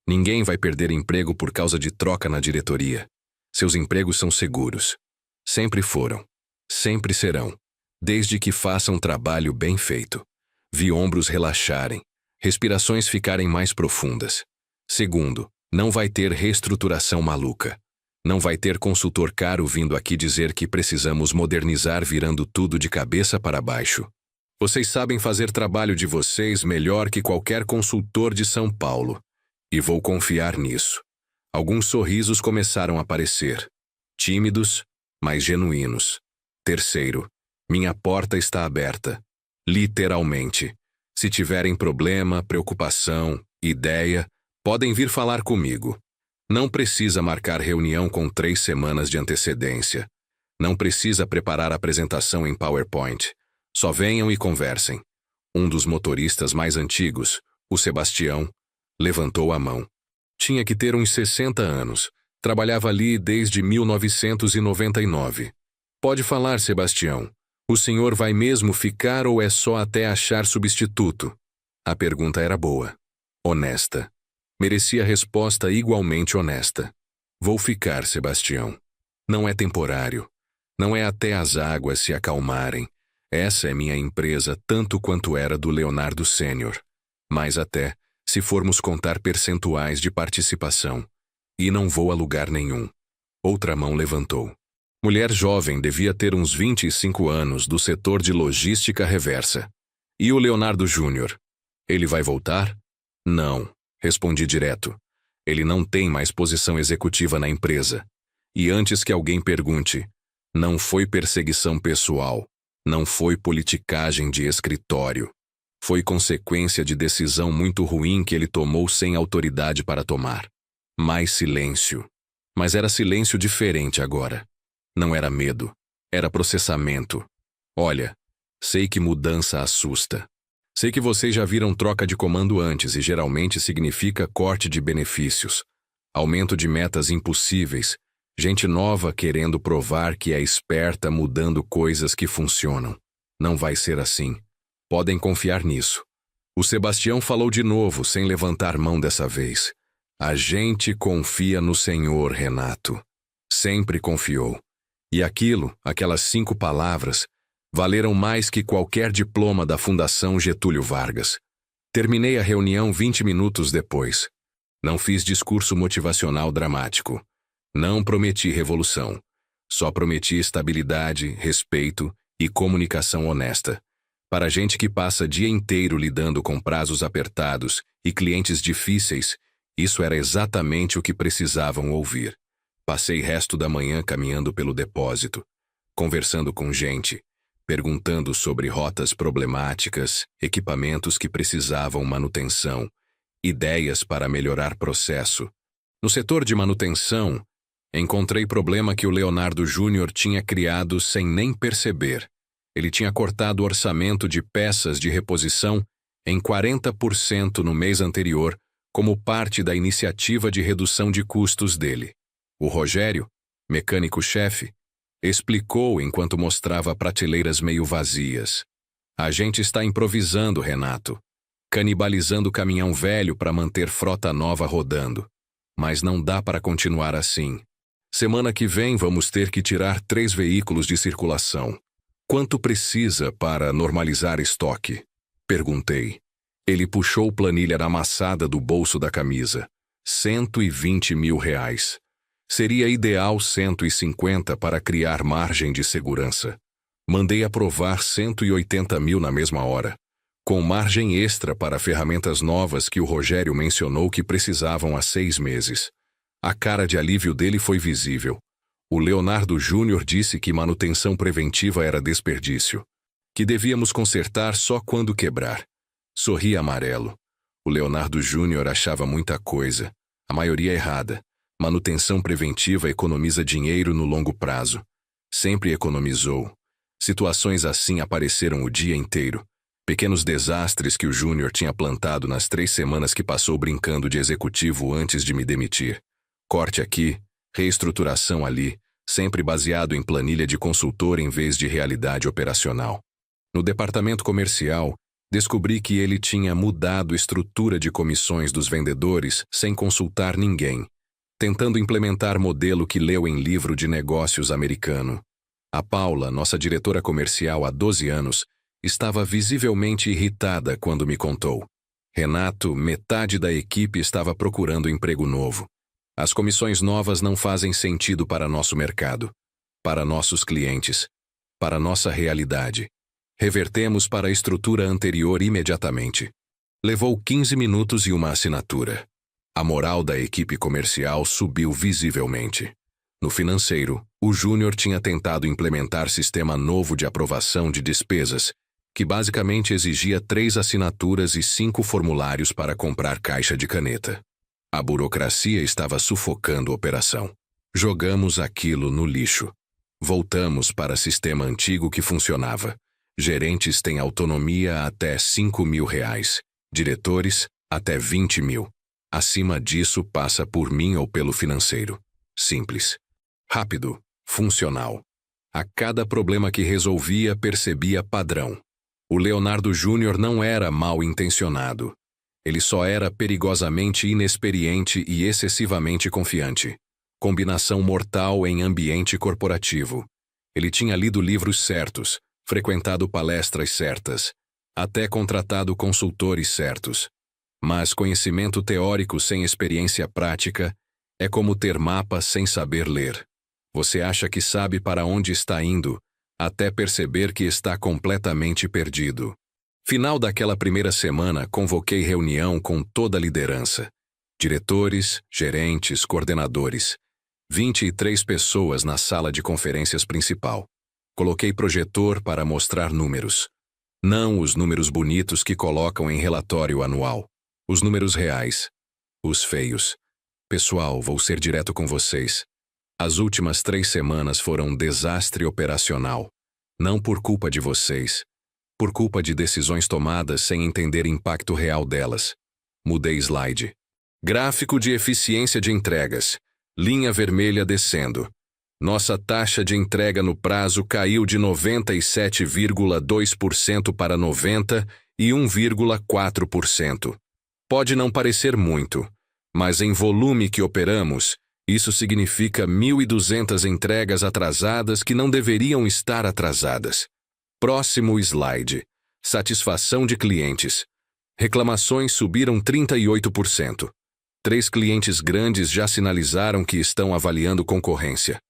Ninguém vai perder emprego por causa de troca na diretoria. Seus empregos são seguros. Sempre foram. Sempre serão. Desde que façam trabalho bem feito. Vi ombros relaxarem. Respirações ficarem mais profundas. Segundo, não vai ter reestruturação maluca. Não vai ter consultor caro vindo aqui dizer que precisamos modernizar virando tudo de cabeça para baixo. Vocês sabem fazer trabalho de vocês melhor que qualquer consultor de São Paulo. E vou confiar nisso. Alguns sorrisos começaram a aparecer. Tímidos, mas genuínos. Terceiro, minha porta está aberta. Literalmente. Se tiverem problema, preocupação, ideia, podem vir falar comigo. Não precisa marcar reunião com 3 semanas de antecedência. Não precisa preparar apresentação em PowerPoint. Só venham e conversem. Um dos motoristas mais antigos, o Sebastião, levantou a mão. Tinha que ter uns 60 anos. Trabalhava ali desde 1999. Pode falar, Sebastião. O senhor vai mesmo ficar ou é só até achar substituto? A pergunta era boa. Honesta. Merecia resposta igualmente honesta. Vou ficar, Sebastião. Não é temporário. Não é até as águas se acalmarem. Essa é minha empresa tanto quanto era do Leonardo Sênior. Mais até, se formos contar percentuais de participação. E não vou a lugar nenhum. Outra mão levantou. Mulher jovem, devia ter uns 25 anos, do setor de logística reversa. E o Leonardo Júnior? Ele vai voltar? Não, respondi direto. Ele não tem mais posição executiva na empresa. E antes que alguém pergunte, não foi perseguição pessoal, não foi politicagem de escritório. Foi consequência de decisão muito ruim que ele tomou sem autoridade para tomar. Mais silêncio. Mas era silêncio diferente agora. Não era medo, era processamento. Olha, sei que mudança assusta. Sei que vocês já viram troca de comando antes e geralmente significa corte de benefícios, aumento de metas impossíveis, gente nova querendo provar que é esperta mudando coisas que funcionam. Não vai ser assim. Podem confiar nisso. O Sebastião falou de novo, sem levantar mão dessa vez. A gente confia no Senhor, Renato. Sempre confiou. E aquelas 5 palavras, valeram mais que qualquer diploma da Fundação Getúlio Vargas. Terminei a reunião 20 minutos depois. Não fiz discurso motivacional dramático. Não prometi revolução. Só prometi estabilidade, respeito e comunicação honesta. Para gente que passa dia inteiro lidando com prazos apertados e clientes difíceis, isso era exatamente o que precisavam ouvir. Passei resto da manhã caminhando pelo depósito, conversando com gente, perguntando sobre rotas problemáticas, equipamentos que precisavam manutenção, ideias para melhorar processo. No setor de manutenção, encontrei problema que o Leonardo Júnior tinha criado sem nem perceber. Ele tinha cortado o orçamento de peças de reposição em 40% no mês anterior, como parte da iniciativa de redução de custos dele. O Rogério, mecânico-chefe, explicou enquanto mostrava prateleiras meio vazias. A gente está improvisando, Renato, canibalizando caminhão velho para manter frota nova rodando. Mas não dá para continuar assim. Semana que vem vamos ter que tirar 3 veículos de circulação. Quanto precisa para normalizar estoque? Perguntei. Ele puxou planilha amassada do bolso da camisa. 120 mil reais. Seria ideal 150 para criar margem de segurança. Mandei aprovar 180 mil na mesma hora, com margem extra para ferramentas novas que o Rogério mencionou que precisavam há 6 meses. A cara de alívio dele foi visível. O Leonardo Júnior disse que manutenção preventiva era desperdício, que devíamos consertar só quando quebrar. Sorri amarelo. O Leonardo Júnior achava muita coisa, a maioria errada. Manutenção preventiva economiza dinheiro no longo prazo. Sempre economizou. Situações assim apareceram o dia inteiro. Pequenos desastres que o Júnior tinha plantado nas 3 semanas que passou brincando de executivo antes de me demitir. Corte aqui, reestruturação ali, sempre baseado em planilha de consultor em vez de realidade operacional. No departamento comercial, descobri que ele tinha mudado a estrutura de comissões dos vendedores sem consultar ninguém, tentando implementar modelo que leu em livro de negócios americano. A Paula, nossa diretora comercial há 12 anos, estava visivelmente irritada quando me contou. Renato, metade da equipe estava procurando emprego novo. As comissões novas não fazem sentido para nosso mercado, para nossos clientes, para nossa realidade. Revertemos para a estrutura anterior imediatamente. Levou 15 minutos e uma assinatura. A moral da equipe comercial subiu visivelmente. No financeiro, o Júnior tinha tentado implementar sistema novo de aprovação de despesas, que basicamente exigia 3 assinaturas e 5 formulários para comprar caixa de caneta. A burocracia estava sufocando a operação. Jogamos aquilo no lixo. Voltamos para sistema antigo que funcionava. Gerentes têm autonomia até 5 mil reais. Diretores, até 20 mil. Acima disso, passa por mim ou pelo financeiro. Simples. Rápido. Funcional. A cada problema que resolvia, percebia padrão. O Leonardo Júnior não era mal intencionado. Ele só era perigosamente inexperiente e excessivamente confiante. Combinação mortal em ambiente corporativo. Ele tinha lido livros certos, frequentado palestras certas, até contratado consultores certos. Mas conhecimento teórico sem experiência prática é como ter mapa sem saber ler. Você acha que sabe para onde está indo, até perceber que está completamente perdido. Final daquela primeira semana, convoquei reunião com toda a liderança. Diretores, gerentes, coordenadores. 23 pessoas na sala de conferências principal. Coloquei projetor para mostrar números. Não os números bonitos que colocam em relatório anual. Os números reais. Os feios. Pessoal, vou ser direto com vocês. As últimas 3 semanas foram um desastre operacional. Não por culpa de vocês. Por culpa de decisões tomadas sem entender o impacto real delas. Mudei slide. Gráfico de eficiência de entregas. Linha vermelha descendo. Nossa taxa de entrega no prazo caiu de 97,2% para 91,4%. Pode não parecer muito, mas em volume que operamos, isso significa 1.200 entregas atrasadas que não deveriam estar atrasadas. Próximo slide. Satisfação de clientes. Reclamações subiram 38%. 3 clientes grandes já sinalizaram que estão avaliando concorrência.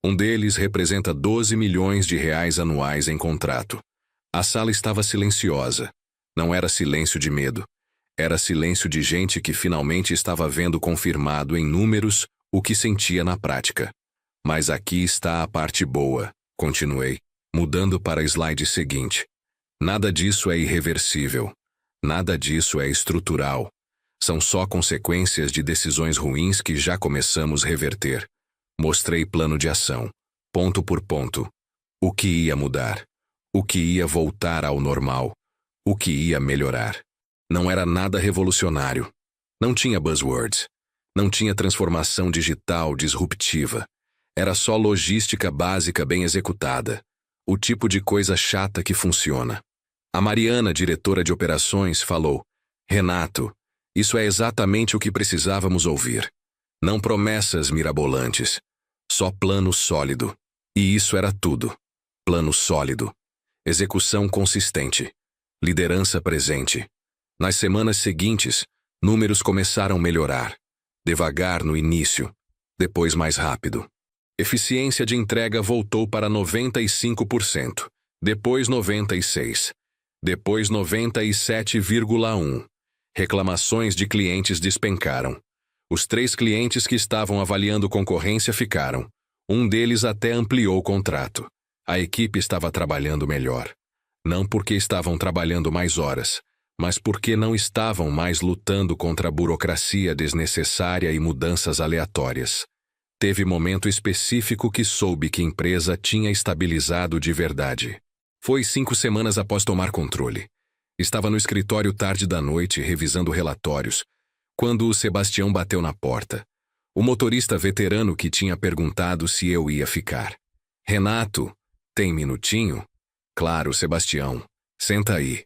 Um deles representa 12 milhões de reais anuais em contrato. A sala estava silenciosa. Não era silêncio de medo. Era silêncio de gente que finalmente estava vendo confirmado em números o que sentia na prática. Mas aqui está a parte boa, continuei, mudando para o slide seguinte. Nada disso é irreversível. Nada disso é estrutural. São só consequências de decisões ruins que já começamos a reverter. Mostrei plano de ação, ponto por ponto. O que ia mudar. O que ia voltar ao normal. O que ia melhorar. Não era nada revolucionário. Não tinha buzzwords. Não tinha transformação digital disruptiva. Era só logística básica bem executada. O tipo de coisa chata que funciona. A Mariana, diretora de operações, falou: Renato, isso é exatamente o que precisávamos ouvir. Não promessas mirabolantes. Só plano sólido. E isso era tudo. Plano sólido. Execução consistente. Liderança presente. Nas semanas seguintes, números começaram a melhorar. Devagar no início, depois mais rápido. Eficiência de entrega voltou para 95%, depois 96%, depois 97,1%. Reclamações de clientes despencaram. Os 3 clientes que estavam avaliando concorrência ficaram. Um deles até ampliou o contrato. A equipe estava trabalhando melhor. Não porque estavam trabalhando mais horas, mas porque não estavam mais lutando contra a burocracia desnecessária e mudanças aleatórias. Teve momento específico que soube que a empresa tinha estabilizado de verdade. Foi 5 semanas após tomar controle. Estava no escritório tarde da noite revisando relatórios, quando o Sebastião bateu na porta. O motorista veterano que tinha perguntado se eu ia ficar. Renato, tem minutinho? Claro, Sebastião. Senta aí.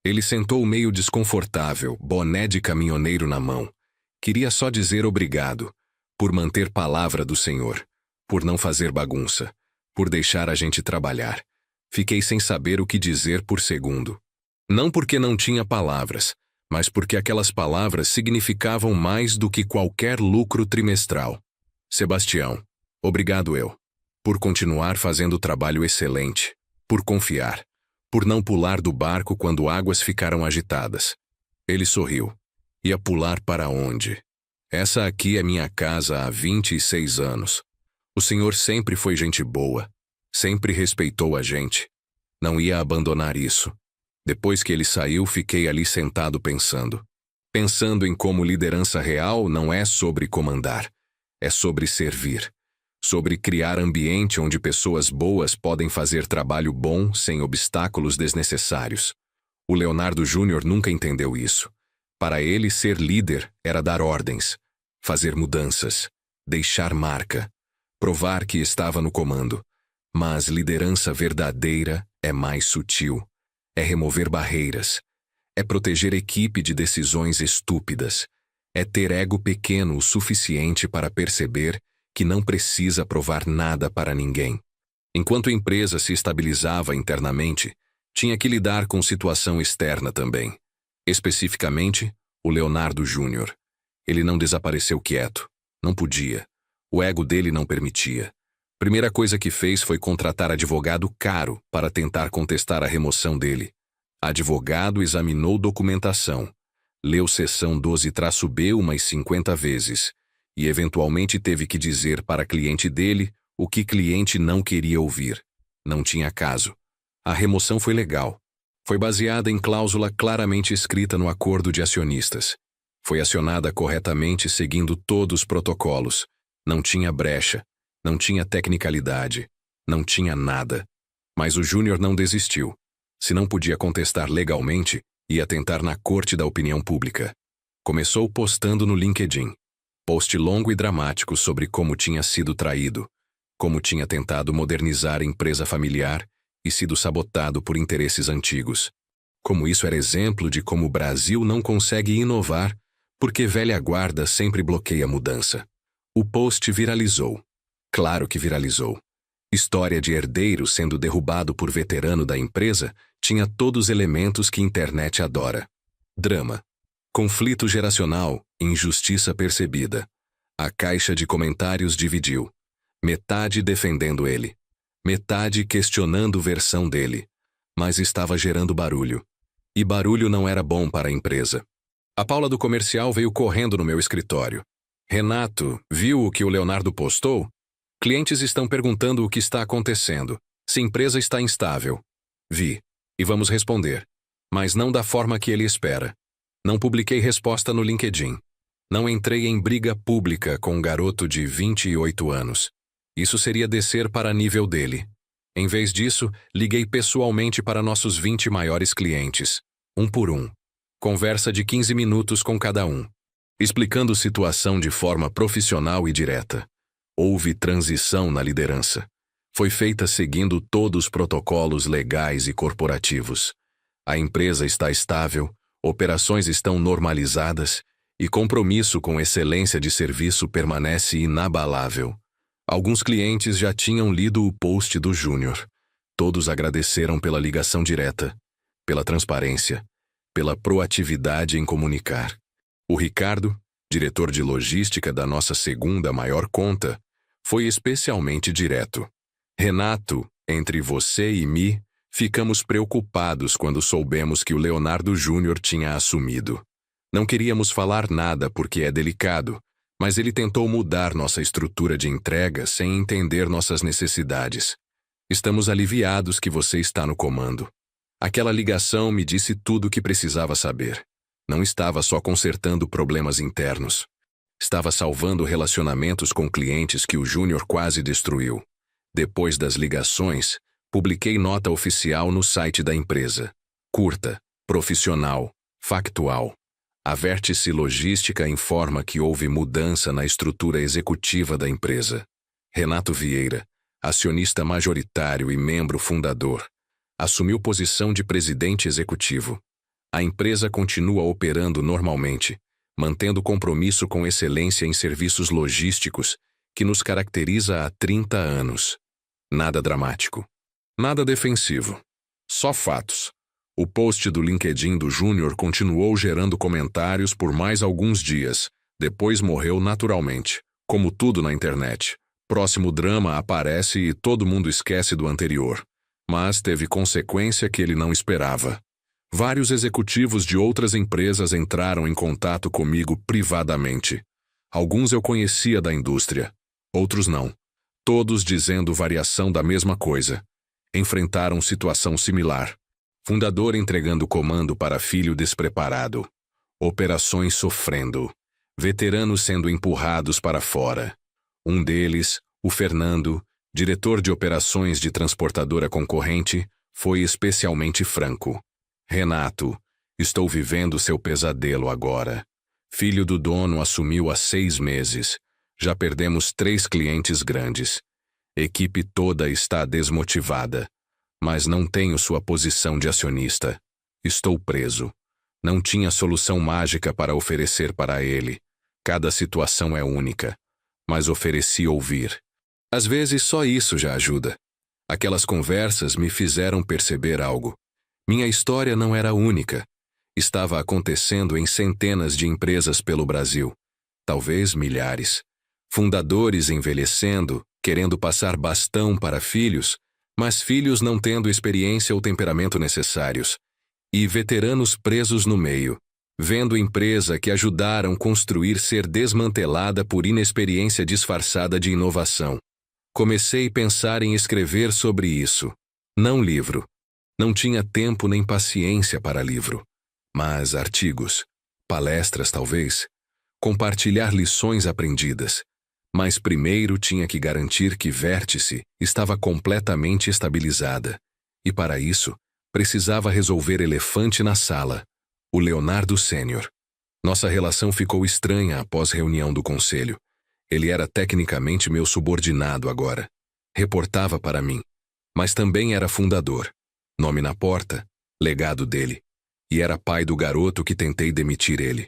Ele sentou meio desconfortável, boné de caminhoneiro na mão. Queria só dizer obrigado, por manter palavra do Senhor, por não fazer bagunça, por deixar a gente trabalhar. Fiquei sem saber o que dizer por segundo. Não porque não tinha palavras, mas porque aquelas palavras significavam mais do que qualquer lucro trimestral. Sebastião, obrigado eu. Por continuar fazendo trabalho excelente, por confiar, por não pular do barco quando águas ficaram agitadas. Ele sorriu. Ia pular para onde? Essa aqui é minha casa há 26 anos. O Senhor sempre foi gente boa, sempre respeitou a gente. Não ia abandonar isso. Depois que ele saiu, fiquei ali sentado pensando. Pensando em como liderança real não é sobre comandar, é sobre servir. Sobre criar ambiente onde pessoas boas podem fazer trabalho bom sem obstáculos desnecessários. O Leonardo Júnior nunca entendeu isso. Para ele, ser líder era dar ordens, fazer mudanças, deixar marca, provar que estava no comando. Mas liderança verdadeira é mais sutil. É remover barreiras. É proteger equipe de decisões estúpidas. É ter ego pequeno o suficiente para perceber que não precisa provar nada para ninguém. Enquanto a empresa se estabilizava internamente, tinha que lidar com situação externa também. Especificamente, o Leonardo Júnior. Ele não desapareceu quieto. Não podia. O ego dele não permitia. Primeira coisa que fez foi contratar advogado caro para tentar contestar a remoção dele. Advogado examinou documentação, leu seção 12-B umas 50 vezes e eventualmente teve que dizer para cliente dele o que cliente não queria ouvir. Não tinha caso. A remoção foi legal. Foi baseada em cláusula claramente escrita no acordo de acionistas. Foi acionada corretamente seguindo todos os protocolos. Não tinha brecha, não tinha tecnicalidade, não tinha nada. Mas o Júnior não desistiu. Se não podia contestar legalmente, ia tentar na corte da opinião pública. Começou postando no LinkedIn. Post longo e dramático sobre como tinha sido traído, como tinha tentado modernizar a empresa familiar e sido sabotado por interesses antigos. Como isso era exemplo de como o Brasil não consegue inovar, porque velha guarda sempre bloqueia a mudança. O post viralizou. Claro que viralizou. História de herdeiro sendo derrubado por veterano da empresa tinha todos os elementos que a internet adora. Drama. Conflito geracional, injustiça percebida. A caixa de comentários dividiu. Metade defendendo ele. Metade questionando a versão dele. Mas estava gerando barulho. E barulho não era bom para a empresa. A Paula do comercial veio correndo no meu escritório. Renato, viu o que o Leonardo postou? Clientes estão perguntando o que está acontecendo, se a empresa está instável. Vi. E vamos responder. Mas não da forma que ele espera. Não publiquei resposta no LinkedIn. Não entrei em briga pública com um garoto de 28 anos. Isso seria descer para nível dele. Em vez disso, liguei pessoalmente para nossos 20 maiores clientes, um por um. Conversa de 15 minutos com cada um. Explicando a situação de forma profissional e direta. Houve transição na liderança. Foi feita seguindo todos os protocolos legais e corporativos. A empresa está estável, operações estão normalizadas e compromisso com excelência de serviço permanece inabalável. Alguns clientes já tinham lido o post do Júnior. Todos agradeceram pela ligação direta, pela transparência, pela proatividade em comunicar. O Ricardo, diretor de logística da nossa segunda maior conta, foi especialmente direto. Renato, entre você e mim, ficamos preocupados quando soubemos que o Leonardo Júnior tinha assumido. Não queríamos falar nada porque é delicado, mas ele tentou mudar nossa estrutura de entrega sem entender nossas necessidades. Estamos aliviados que você está no comando. Aquela ligação me disse tudo o que precisava saber. Não estava só consertando problemas internos. Estava salvando relacionamentos com clientes que o Júnior quase destruiu. Depois das ligações, publiquei nota oficial no site da empresa. Curta, profissional, factual. A Vértice Logística informa que houve mudança na estrutura executiva da empresa. Renato Vieira, acionista majoritário e membro fundador, assumiu posição de presidente executivo. A empresa continua operando normalmente, mantendo compromisso com excelência em serviços logísticos que nos caracteriza há 30 anos. Nada dramático. Nada defensivo. Só fatos. O post do LinkedIn do Júnior continuou gerando comentários por mais alguns dias, depois morreu naturalmente, como tudo na internet. Próximo drama aparece e todo mundo esquece do anterior. Mas teve consequência que ele não esperava. Vários executivos de outras empresas entraram em contato comigo privadamente. Alguns eu conhecia da indústria, outros não. Todos dizendo variação da mesma coisa. Enfrentaram situação similar. Fundador entregando comando para filho despreparado. Operações sofrendo. Veteranos sendo empurrados para fora. Um deles, o Fernando, diretor de operações de transportadora concorrente, foi especialmente franco. Renato, estou vivendo seu pesadelo agora. Filho do dono assumiu há 6 meses. Já perdemos 3 clientes grandes. Equipe toda está desmotivada. Mas não tenho sua posição de acionista. Estou preso. Não tinha solução mágica para oferecer para ele. Cada situação é única. Mas ofereci ouvir. Às vezes só isso já ajuda. Aquelas conversas me fizeram perceber algo. Minha história não era única. Estava acontecendo em centenas de empresas pelo Brasil. Talvez milhares. Fundadores envelhecendo, querendo passar bastão para filhos, mas filhos não tendo experiência ou temperamento necessários. E veteranos presos no meio, vendo empresa que ajudaram a construir ser desmantelada por inexperiência disfarçada de inovação. Comecei a pensar em escrever sobre isso. Não livro. Não tinha tempo nem paciência para livro. Mas artigos, palestras talvez, compartilhar lições aprendidas. Mas primeiro tinha que garantir que Vértice estava completamente estabilizada. E para isso, precisava resolver elefante na sala, o Leonardo Sênior. Nossa relação ficou estranha após reunião do conselho. Ele era tecnicamente meu subordinado agora. Reportava para mim. Mas também era fundador. Nome na porta, legado dele. E era pai do garoto que tentei demitir ele.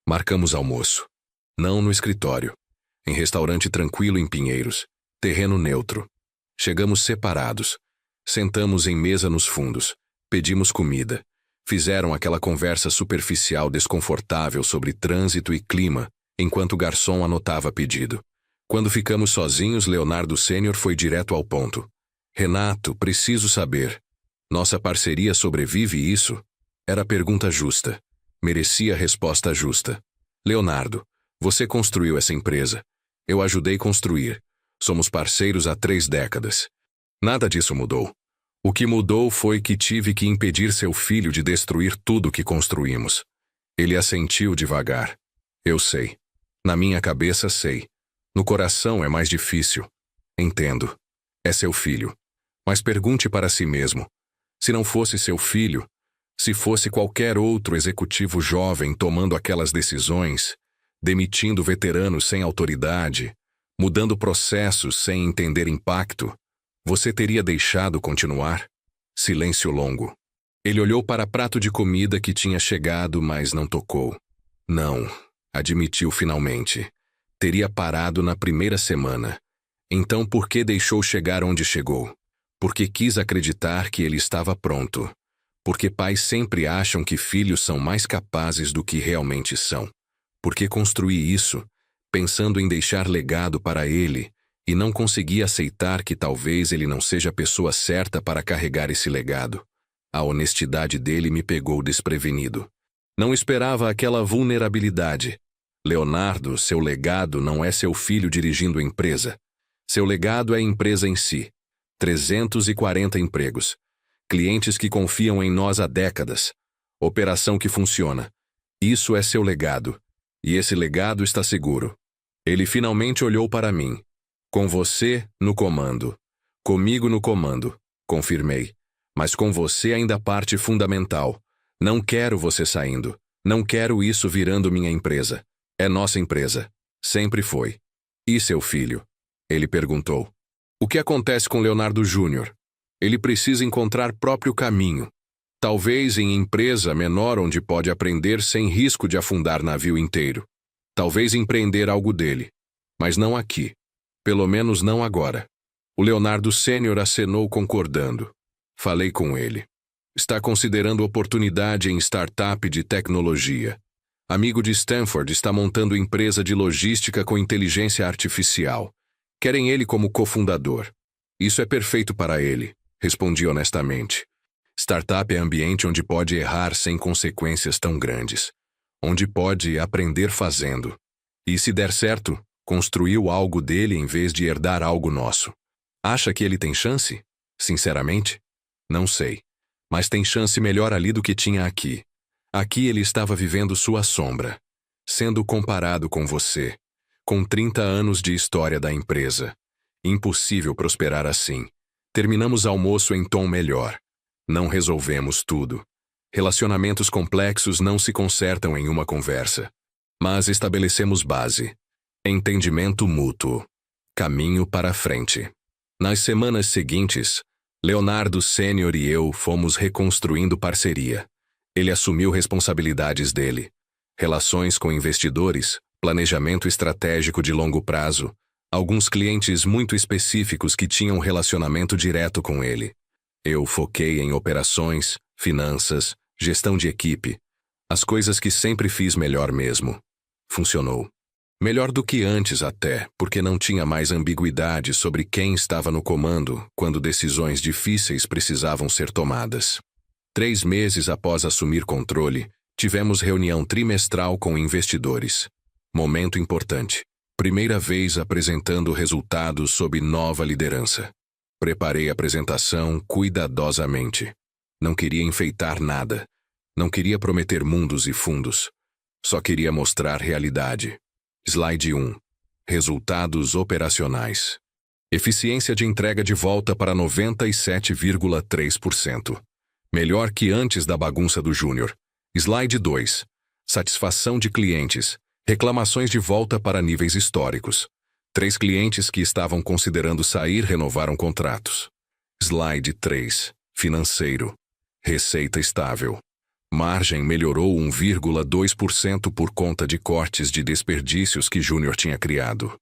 Marcamos almoço. Não no escritório. Em restaurante tranquilo em Pinheiros. Terreno neutro. Chegamos separados. Sentamos em mesa nos fundos. Pedimos comida. Fizeram aquela conversa superficial desconfortável sobre trânsito e clima, enquanto o garçom anotava pedido. Quando ficamos sozinhos, Leonardo Sênior foi direto ao ponto. Renato, preciso saber. Nossa parceria sobrevive isso? Era pergunta justa. Merecia resposta justa. Leonardo, você construiu essa empresa. Eu ajudei a construir. Somos parceiros há 3 décadas. Nada disso mudou. O que mudou foi que tive que impedir seu filho de destruir tudo que construímos. Ele assentiu devagar. Eu sei. Na minha cabeça sei. No coração é mais difícil. Entendo. É seu filho. Mas pergunte para si mesmo. Se não fosse seu filho, se fosse qualquer outro executivo jovem tomando aquelas decisões, demitindo veteranos sem autoridade, mudando processos sem entender impacto, você teria deixado continuar? Silêncio longo. Ele olhou para o prato de comida que tinha chegado, mas não tocou. Não, admitiu finalmente. Teria parado na primeira semana. Então por que deixou chegar onde chegou? Porque quis acreditar que ele estava pronto. Porque pais sempre acham que filhos são mais capazes do que realmente são. Porque construí isso, pensando em deixar legado para ele, e não consegui aceitar que talvez ele não seja a pessoa certa para carregar esse legado. A honestidade dele me pegou desprevenido. Não esperava aquela vulnerabilidade. Leonardo, seu legado não é seu filho dirigindo a empresa. Seu legado é a empresa em si. 340 empregos. Clientes que confiam em nós há décadas. Operação que funciona. Isso é seu legado. E esse legado está seguro. Ele finalmente olhou para mim. Com você no comando. Comigo no comando. Confirmei. Mas com você ainda parte fundamental. Não quero você saindo. Não quero isso virando minha empresa. É nossa empresa. Sempre foi. E seu filho? Ele perguntou. O que acontece com Leonardo Júnior? Ele precisa encontrar próprio caminho. Talvez em empresa menor onde pode aprender sem risco de afundar navio inteiro. Talvez empreender algo dele. Mas não aqui. Pelo menos não agora. O Leonardo Sênior acenou concordando. Falei com ele. Está considerando oportunidade em startup de tecnologia. Amigo de Stanford está montando empresa de logística com inteligência artificial. Querem ele como cofundador. Isso é perfeito para ele, respondi honestamente. Startup é ambiente onde pode errar sem consequências tão grandes. Onde pode aprender fazendo. E se der certo, construiu algo dele em vez de herdar algo nosso. Acha que ele tem chance? Sinceramente? Não sei. Mas tem chance melhor ali do que tinha aqui. Aqui ele estava vivendo sua sombra. Sendo comparado com você. Com 30 anos de história da empresa. Impossível prosperar assim. Terminamos almoço em tom melhor. Não resolvemos tudo. Relacionamentos complexos não se consertam em uma conversa. Mas estabelecemos base. Entendimento mútuo. Caminho para frente. Nas semanas seguintes, Leonardo Sênior e eu fomos reconstruindo parceria. Ele assumiu responsabilidades dele. Relações com investidores, planejamento estratégico de longo prazo, Alguns clientes muito específicos que tinham relacionamento direto com ele. Eu foquei em operações, finanças, gestão de equipe. As coisas que sempre fiz melhor mesmo. Funcionou. Melhor do que antes até, porque não tinha mais ambiguidade sobre quem estava no comando quando decisões difíceis precisavam ser tomadas. 3 meses após assumir controle, tivemos reunião trimestral com investidores. Momento importante. Primeira vez apresentando resultados sob nova liderança. Preparei a apresentação cuidadosamente. Não queria enfeitar nada. Não queria prometer mundos e fundos. Só queria mostrar realidade. Slide 1. Resultados operacionais. Eficiência de entrega de volta para 97,3%. Melhor que antes da bagunça do Júnior. Slide 2. Satisfação de clientes. Reclamações de volta para níveis históricos. 3 clientes que estavam considerando sair renovaram contratos. Slide 3. Financeiro. Receita estável. Margem melhorou 1,2% por conta de cortes de desperdícios que Júnior tinha criado.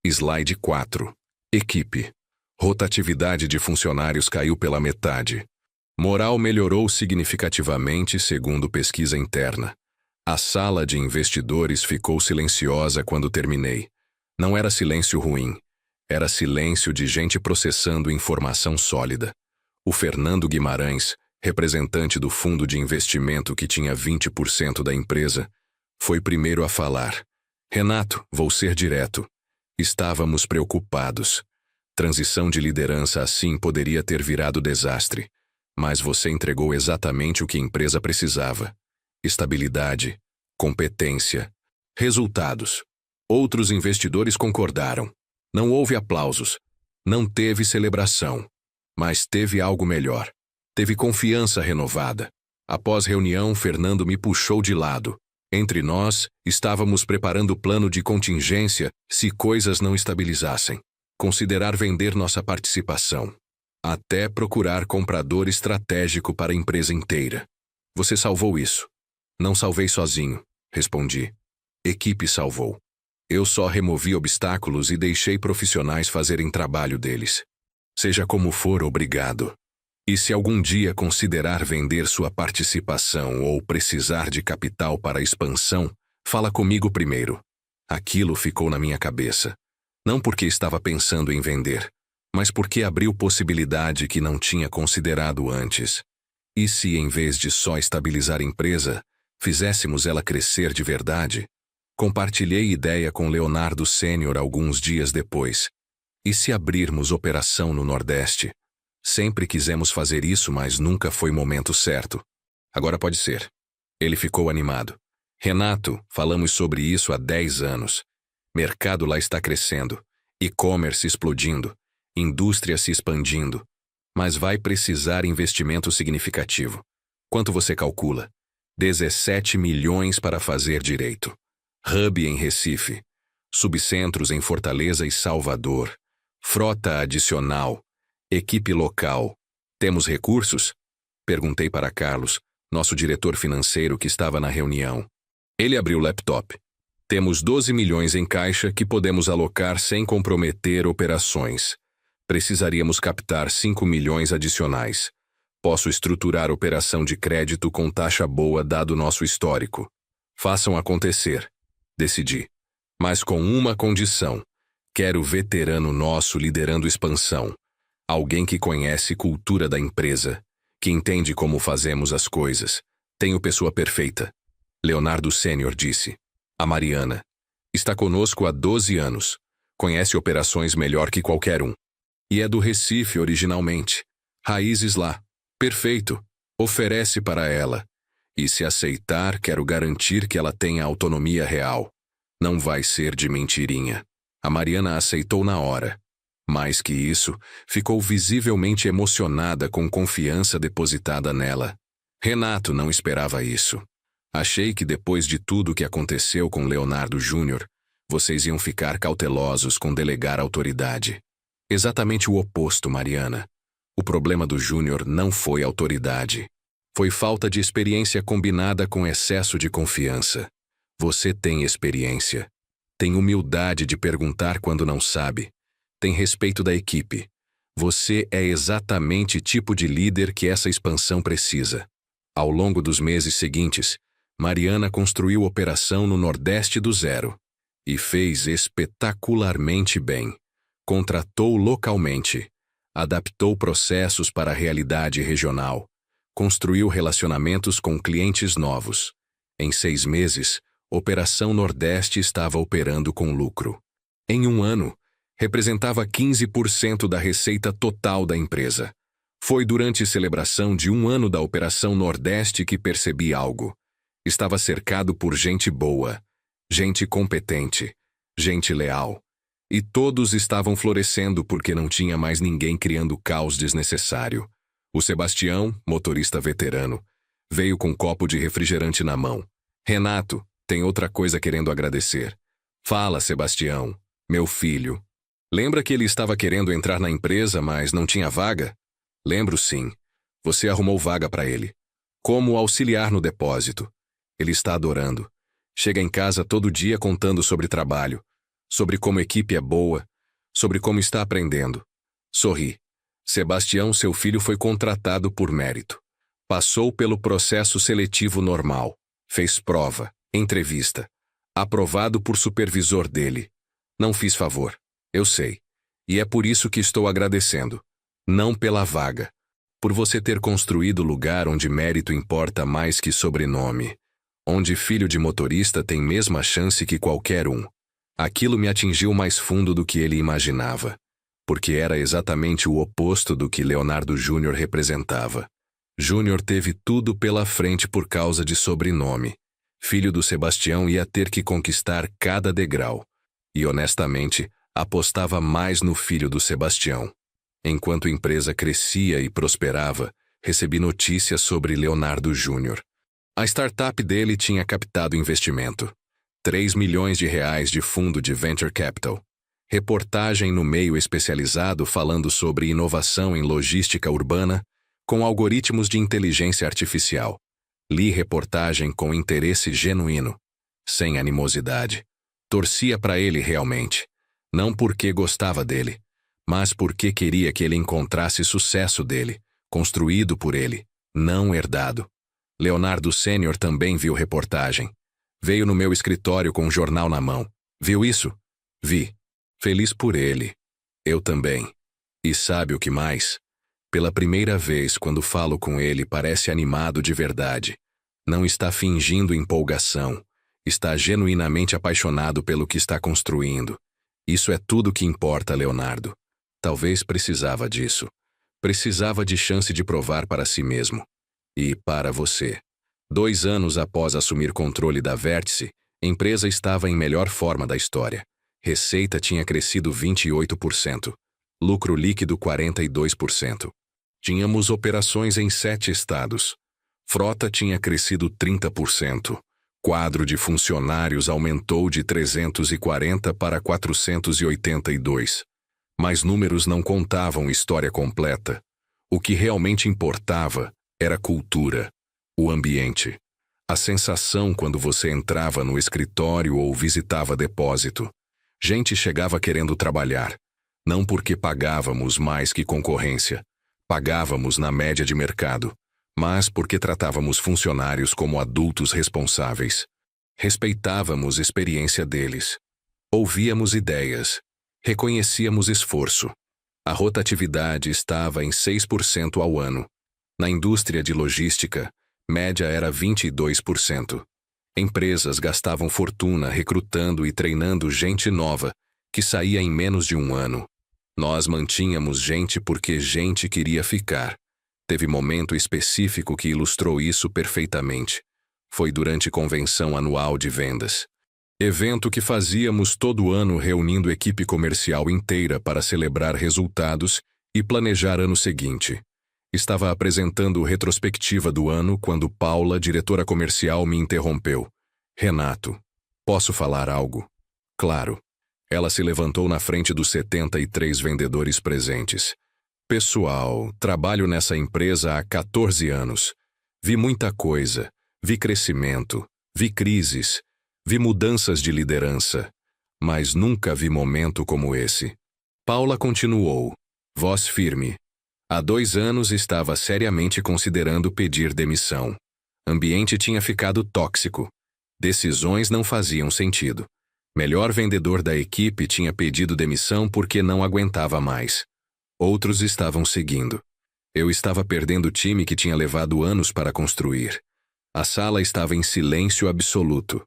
Slide 4. Equipe. Rotatividade de funcionários caiu pela metade. Moral melhorou significativamente segundo pesquisa interna. A sala de investidores ficou silenciosa quando terminei. Não era silêncio ruim. Era silêncio de gente processando informação sólida. O Fernando Guimarães, representante do fundo de investimento que tinha 20% da empresa, foi primeiro a falar. Renato, vou ser direto. Estávamos preocupados. Transição de liderança assim poderia ter virado desastre. Mas você entregou exatamente o que a empresa precisava. Estabilidade, competência, resultados. Outros investidores concordaram. Não houve aplausos. Não teve celebração. Mas teve algo melhor. Teve confiança renovada. Após reunião, Fernando me puxou de lado. Entre nós, estávamos preparando o plano de contingência se coisas não estabilizassem. Considerar vender nossa participação. Até procurar comprador estratégico para a empresa inteira. Você salvou isso. Não salvei sozinho, respondi. Equipe salvou. Eu só removi obstáculos e deixei profissionais fazerem trabalho deles. Seja como for, obrigado. E se algum dia considerar vender sua participação ou precisar de capital para a expansão, fala comigo primeiro. Aquilo ficou na minha cabeça. Não porque estava pensando em vender, mas porque abriu possibilidade que não tinha considerado antes. E se, em vez de só estabilizar a empresa, fizéssemos ela crescer de verdade? Compartilhei ideia com Leonardo Sênior alguns dias depois. E se abrirmos operação no Nordeste? Sempre quisemos fazer isso, mas nunca foi momento certo. Agora pode ser. Ele ficou animado. Renato, falamos sobre isso há 10 anos. Mercado lá está crescendo. E-commerce explodindo. Indústria se expandindo. Mas vai precisar investimento significativo. Quanto você calcula? 17 milhões para fazer direito. Hub em Recife. Subcentros em Fortaleza e Salvador. Frota adicional. Equipe local. Temos recursos? Perguntei para Carlos, nosso diretor financeiro que estava na reunião. Ele abriu o laptop. Temos 12 milhões em caixa que podemos alocar sem comprometer operações. Precisaríamos captar 5 milhões adicionais. Posso estruturar operação de crédito com taxa boa dado nosso histórico. Façam acontecer. Decidi. Mas com uma condição. Quero veterano nosso liderando expansão. Alguém que conhece cultura da empresa, que entende como fazemos as coisas. Tenho pessoa perfeita. Leonardo Sênior disse. A Mariana. Está conosco há 12 anos. Conhece operações melhor que qualquer um. E é do Recife originalmente. Raízes lá. Perfeito. Oferece para ela. E se aceitar, quero garantir que ela tenha autonomia real. Não vai ser de mentirinha. A Mariana aceitou na hora. Mais que isso, ficou visivelmente emocionada com confiança depositada nela. Renato não esperava isso. Achei que depois de tudo que aconteceu com Leonardo Júnior, vocês iam ficar cautelosos com delegar autoridade. Exatamente o oposto, Mariana. O problema do Júnior não foi autoridade. Foi falta de experiência combinada com excesso de confiança. Você tem experiência. Tem humildade de perguntar quando não sabe. Tem respeito da equipe. Você é exatamente o tipo de líder que essa expansão precisa. Ao longo dos meses seguintes, Mariana construiu operação no Nordeste do zero. E fez espetacularmente bem. Contratou localmente. Adaptou processos para a realidade regional. Construiu relacionamentos com clientes novos. Em 6 meses, Operação Nordeste estava operando com lucro. Em um ano, representava 15% da receita total da empresa. Foi durante celebração de 1 ano da Operação Nordeste que percebi algo. Estava cercado por gente boa, gente competente, gente leal. E todos estavam florescendo porque não tinha mais ninguém criando caos desnecessário. O Sebastião, motorista veterano, veio com um copo de refrigerante na mão. Renato, tem outra coisa querendo agradecer. Fala, Sebastião, meu filho. Lembra que ele estava querendo entrar na empresa, mas não tinha vaga? Lembro sim. Você arrumou vaga para ele. Como auxiliar no depósito. Ele está adorando. Chega em casa todo dia contando sobre trabalho, sobre como a equipe é boa, sobre como está aprendendo. Sorri. Sebastião, seu filho, foi contratado por mérito. Passou pelo processo seletivo normal. Fez prova, entrevista. Aprovado por supervisor dele. Não fiz favor. Eu sei. E é por isso que estou agradecendo. Não pela vaga. Por você ter construído lugar onde mérito importa mais que sobrenome. Onde filho de motorista tem mesma chance que qualquer um. Aquilo me atingiu mais fundo do que ele imaginava. Porque era exatamente o oposto do que Leonardo Júnior representava. Júnior teve tudo pela frente por causa de sobrenome. Filho do Sebastião ia ter que conquistar cada degrau. E honestamente, apostava mais no filho do Sebastião. Enquanto a empresa crescia e prosperava, recebi notícias sobre Leonardo Júnior. A startup dele tinha captado investimento. 3 milhões de reais de fundo de Venture Capital. Reportagem no meio especializado falando sobre inovação em logística urbana com algoritmos de inteligência artificial. Li reportagem com interesse genuíno, sem animosidade. Torcia para ele realmente. Não porque gostava dele, mas porque queria que ele encontrasse sucesso dele, construído por ele, não herdado. Leonardo Sênior também viu reportagem. Veio no meu escritório com um jornal na mão. Viu isso? Vi. Feliz por ele. Eu também. E sabe o que mais? Pela primeira vez, quando falo com ele, parece animado de verdade. Não está fingindo empolgação. Está genuinamente apaixonado pelo que está construindo. Isso é tudo que importa, Leonardo. Talvez precisava disso. Precisava de chance de provar para si mesmo. E para você. 2 anos após assumir controle da Vértice, a empresa estava em melhor forma da história. Receita tinha crescido 28%. Lucro líquido 42%. Tínhamos operações em 7 estados. Frota tinha crescido 30%. Quadro de funcionários aumentou de 340 para 482. Mas números não contavam história completa. O que realmente importava era cultura, o ambiente, a sensação quando você entrava no escritório ou visitava depósito. Gente chegava querendo trabalhar, não porque pagávamos mais que concorrência, pagávamos na média de mercado, mas porque tratávamos funcionários como adultos responsáveis. Respeitávamos a experiência deles. Ouvíamos ideias. Reconhecíamos esforço. A rotatividade estava em 6% ao ano. Na indústria de logística, média era 22%. Empresas gastavam fortuna recrutando e treinando gente nova, que saía em menos de 1 ano. Nós mantínhamos gente porque gente queria ficar. Teve momento específico que ilustrou isso perfeitamente. Foi durante convenção anual de vendas. Evento que fazíamos todo ano reunindo equipe comercial inteira para celebrar resultados e planejar ano seguinte. Estava apresentando retrospectiva do ano quando Paula, diretora comercial, me interrompeu. Renato, posso falar algo? Claro. Ela se levantou na frente dos 73 vendedores presentes. Pessoal, trabalho nessa empresa há 14 anos. Vi muita coisa. Vi crescimento. Vi crises. Vi mudanças de liderança. Mas nunca vi momento como esse. Paula continuou, voz firme. Há 2 anos estava seriamente considerando pedir demissão. Ambiente tinha ficado tóxico. Decisões não faziam sentido. Melhor vendedor da equipe tinha pedido demissão porque não aguentava mais. Outros estavam seguindo. Eu estava perdendo o time que tinha levado anos para construir. A sala estava em silêncio absoluto.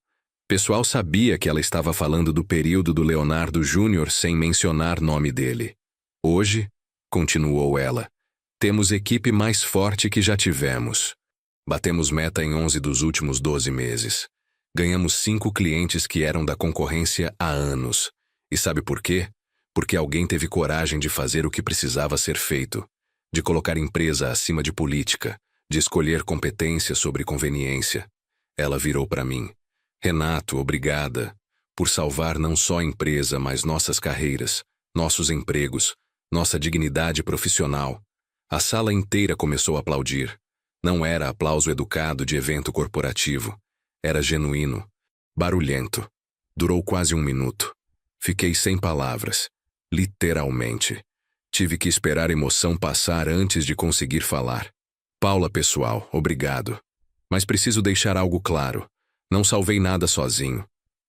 Pessoal sabia que ela estava falando do período do Leonardo Júnior sem mencionar nome dele. Hoje, continuou ela, temos equipe mais forte que já tivemos. Batemos meta em 11 dos últimos 12 meses. Ganhamos 5 clientes que eram da concorrência há anos. E sabe por quê? Porque alguém teve coragem de fazer o que precisava ser feito. De colocar empresa acima de política. De escolher competência sobre conveniência. Ela virou para mim. Renato, obrigada. Por salvar não só a empresa, mas nossas carreiras, nossos empregos, nossa dignidade profissional. A sala inteira começou a aplaudir. Não era aplauso educado de evento corporativo. Era genuíno, barulhento. Durou quase 1 minuto. Fiquei sem palavras. Literalmente. Tive que esperar a emoção passar antes de conseguir falar. Paula, pessoal, obrigado. Mas preciso deixar algo claro. Não salvei nada sozinho.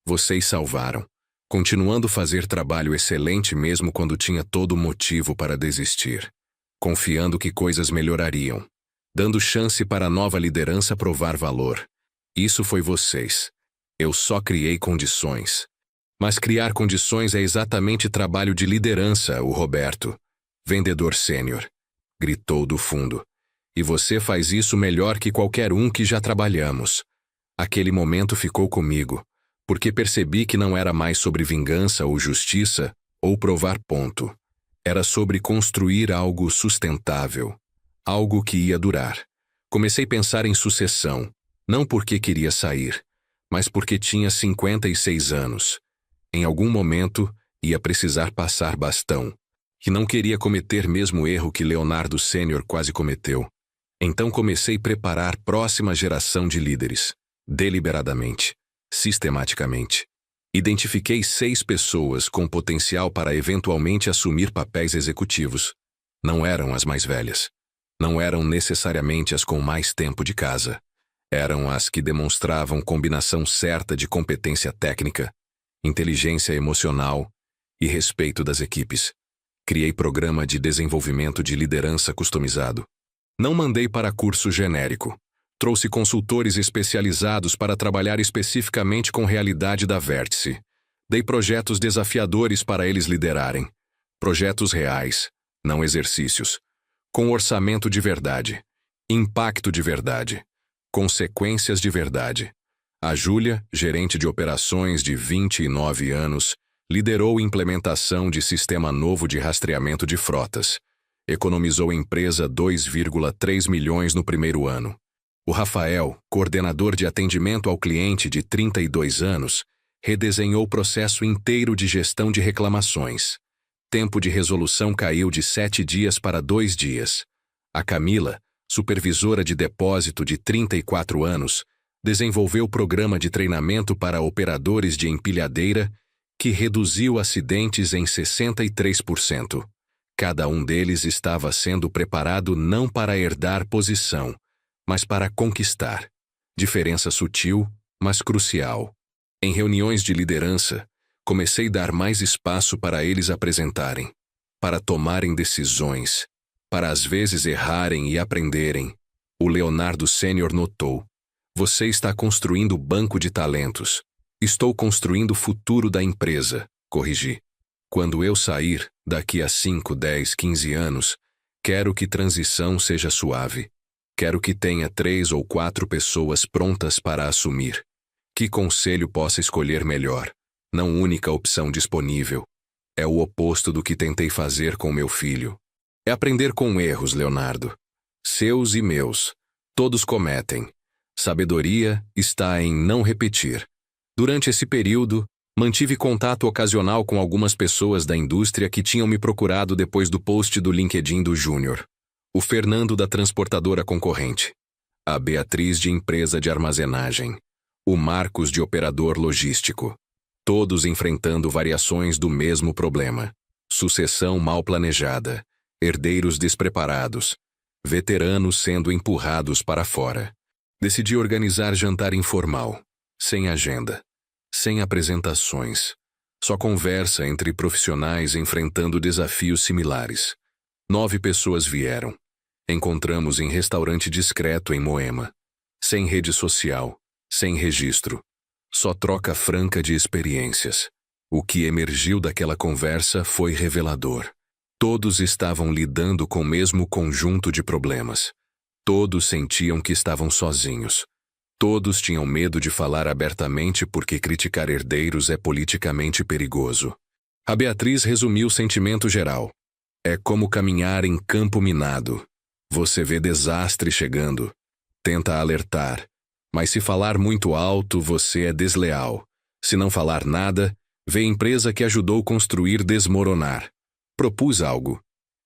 Vocês salvaram. Continuando a fazer trabalho excelente mesmo quando tinha todo motivo para desistir. Confiando que coisas melhorariam. Dando chance para a nova liderança provar valor. Isso foi vocês. Eu só criei condições. Mas criar condições é exatamente trabalho de liderança, o Roberto. Vendedor sênior. Gritou do fundo. E você faz isso melhor que qualquer um que já trabalhamos. Aquele momento ficou comigo, porque percebi que não era mais sobre vingança ou justiça, ou provar ponto. Era sobre construir algo sustentável. Algo que ia durar. Comecei a pensar em sucessão. Não porque queria sair, mas porque tinha 56 anos. Em algum momento, ia precisar passar bastão. E não queria cometer mesmo erro que Leonardo Sênior quase cometeu. Então comecei a preparar próxima geração de líderes. Deliberadamente. Sistematicamente. Identifiquei 6 pessoas com potencial para eventualmente assumir papéis executivos. Não eram as mais velhas. Não eram necessariamente as com mais tempo de casa. Eram as que demonstravam combinação certa de competência técnica, inteligência emocional e respeito das equipes. Criei programa de desenvolvimento de liderança customizado. Não mandei para curso genérico. Trouxe consultores especializados para trabalhar especificamente com realidade da Vértice. Dei projetos desafiadores para eles liderarem. Projetos reais, não exercícios. Com orçamento de verdade. Impacto de verdade. Consequências de verdade. A Júlia, gerente de operações de 29 anos, liderou a implementação de sistema novo de rastreamento de frotas. Economizou a empresa 2,3 milhões no primeiro ano. O Rafael, coordenador de atendimento ao cliente de 32 anos, redesenhou o processo inteiro de gestão de reclamações. Tempo de resolução caiu de 7 dias para 2 dias. A Camila, supervisora de depósito de 34 anos, desenvolveu programa de treinamento para operadores de empilhadeira que reduziu acidentes em 63%. Cada um deles estava sendo preparado não para herdar posição, mas para conquistar. Diferença sutil, mas crucial. Em reuniões de liderança, comecei a dar mais espaço para eles apresentarem, para tomarem decisões, para às vezes errarem e aprenderem. O Leonardo Sênior notou. Você está construindo banco de talentos. Estou construindo o futuro da empresa, corrigi. Quando eu sair, daqui a 5, 10, 15 anos, quero que transição seja suave. Quero que tenha 3 ou 4 pessoas prontas para assumir. Que conselho possa escolher melhor? Não única opção disponível. É o oposto do que tentei fazer com meu filho. É aprender com erros, Leonardo. Seus e meus. Todos cometem. Sabedoria está em não repetir. Durante esse período, mantive contato ocasional com algumas pessoas da indústria que tinham me procurado depois do post do LinkedIn do Júnior. O Fernando da transportadora concorrente. A Beatriz de empresa de armazenagem. O Marcos de operador logístico. todos enfrentando variações do mesmo problema. Sucessão mal planejada, herdeiros despreparados, veteranos sendo empurrados para fora. Decidi organizar jantar informal, sem agenda, sem apresentações, só conversa entre profissionais enfrentando desafios similares. 9 pessoas vieram. Encontramos em restaurante discreto em Moema. Sem rede social, sem registro. Só troca franca de experiências. O que emergiu daquela conversa foi revelador. Todos estavam lidando com o mesmo conjunto de problemas. Todos sentiam que estavam sozinhos. Todos tinham medo de falar abertamente porque criticar herdeiros é politicamente perigoso. A Beatriz resumiu o sentimento geral. É como caminhar em campo minado. Você vê desastre chegando. Tenta alertar. Mas se falar muito alto, você é desleal. Se não falar nada, vê a empresa que ajudou a construir desmoronar. Propus algo.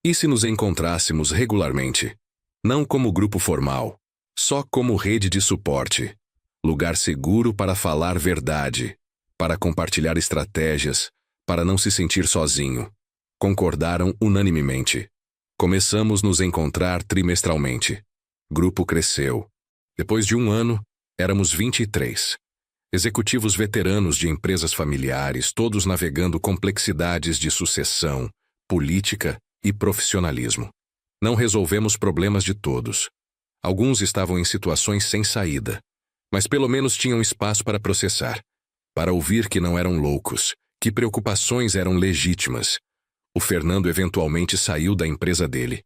E se nos encontrássemos regularmente? Não como grupo formal, só como rede de suporte. Lugar seguro para falar verdade, para compartilhar estratégias, para não se sentir sozinho. Concordaram unanimemente. Começamos nos encontrar trimestralmente. Grupo cresceu. Depois de 1 ano, éramos 23. Executivos veteranos de empresas familiares, todos navegando complexidades de sucessão, política e profissionalismo. Não resolvemos problemas de todos. Alguns estavam em situações sem saída, mas pelo menos tinham espaço para processar, para ouvir que não eram loucos, que preocupações eram legítimas. O Fernando eventualmente saiu da empresa dele.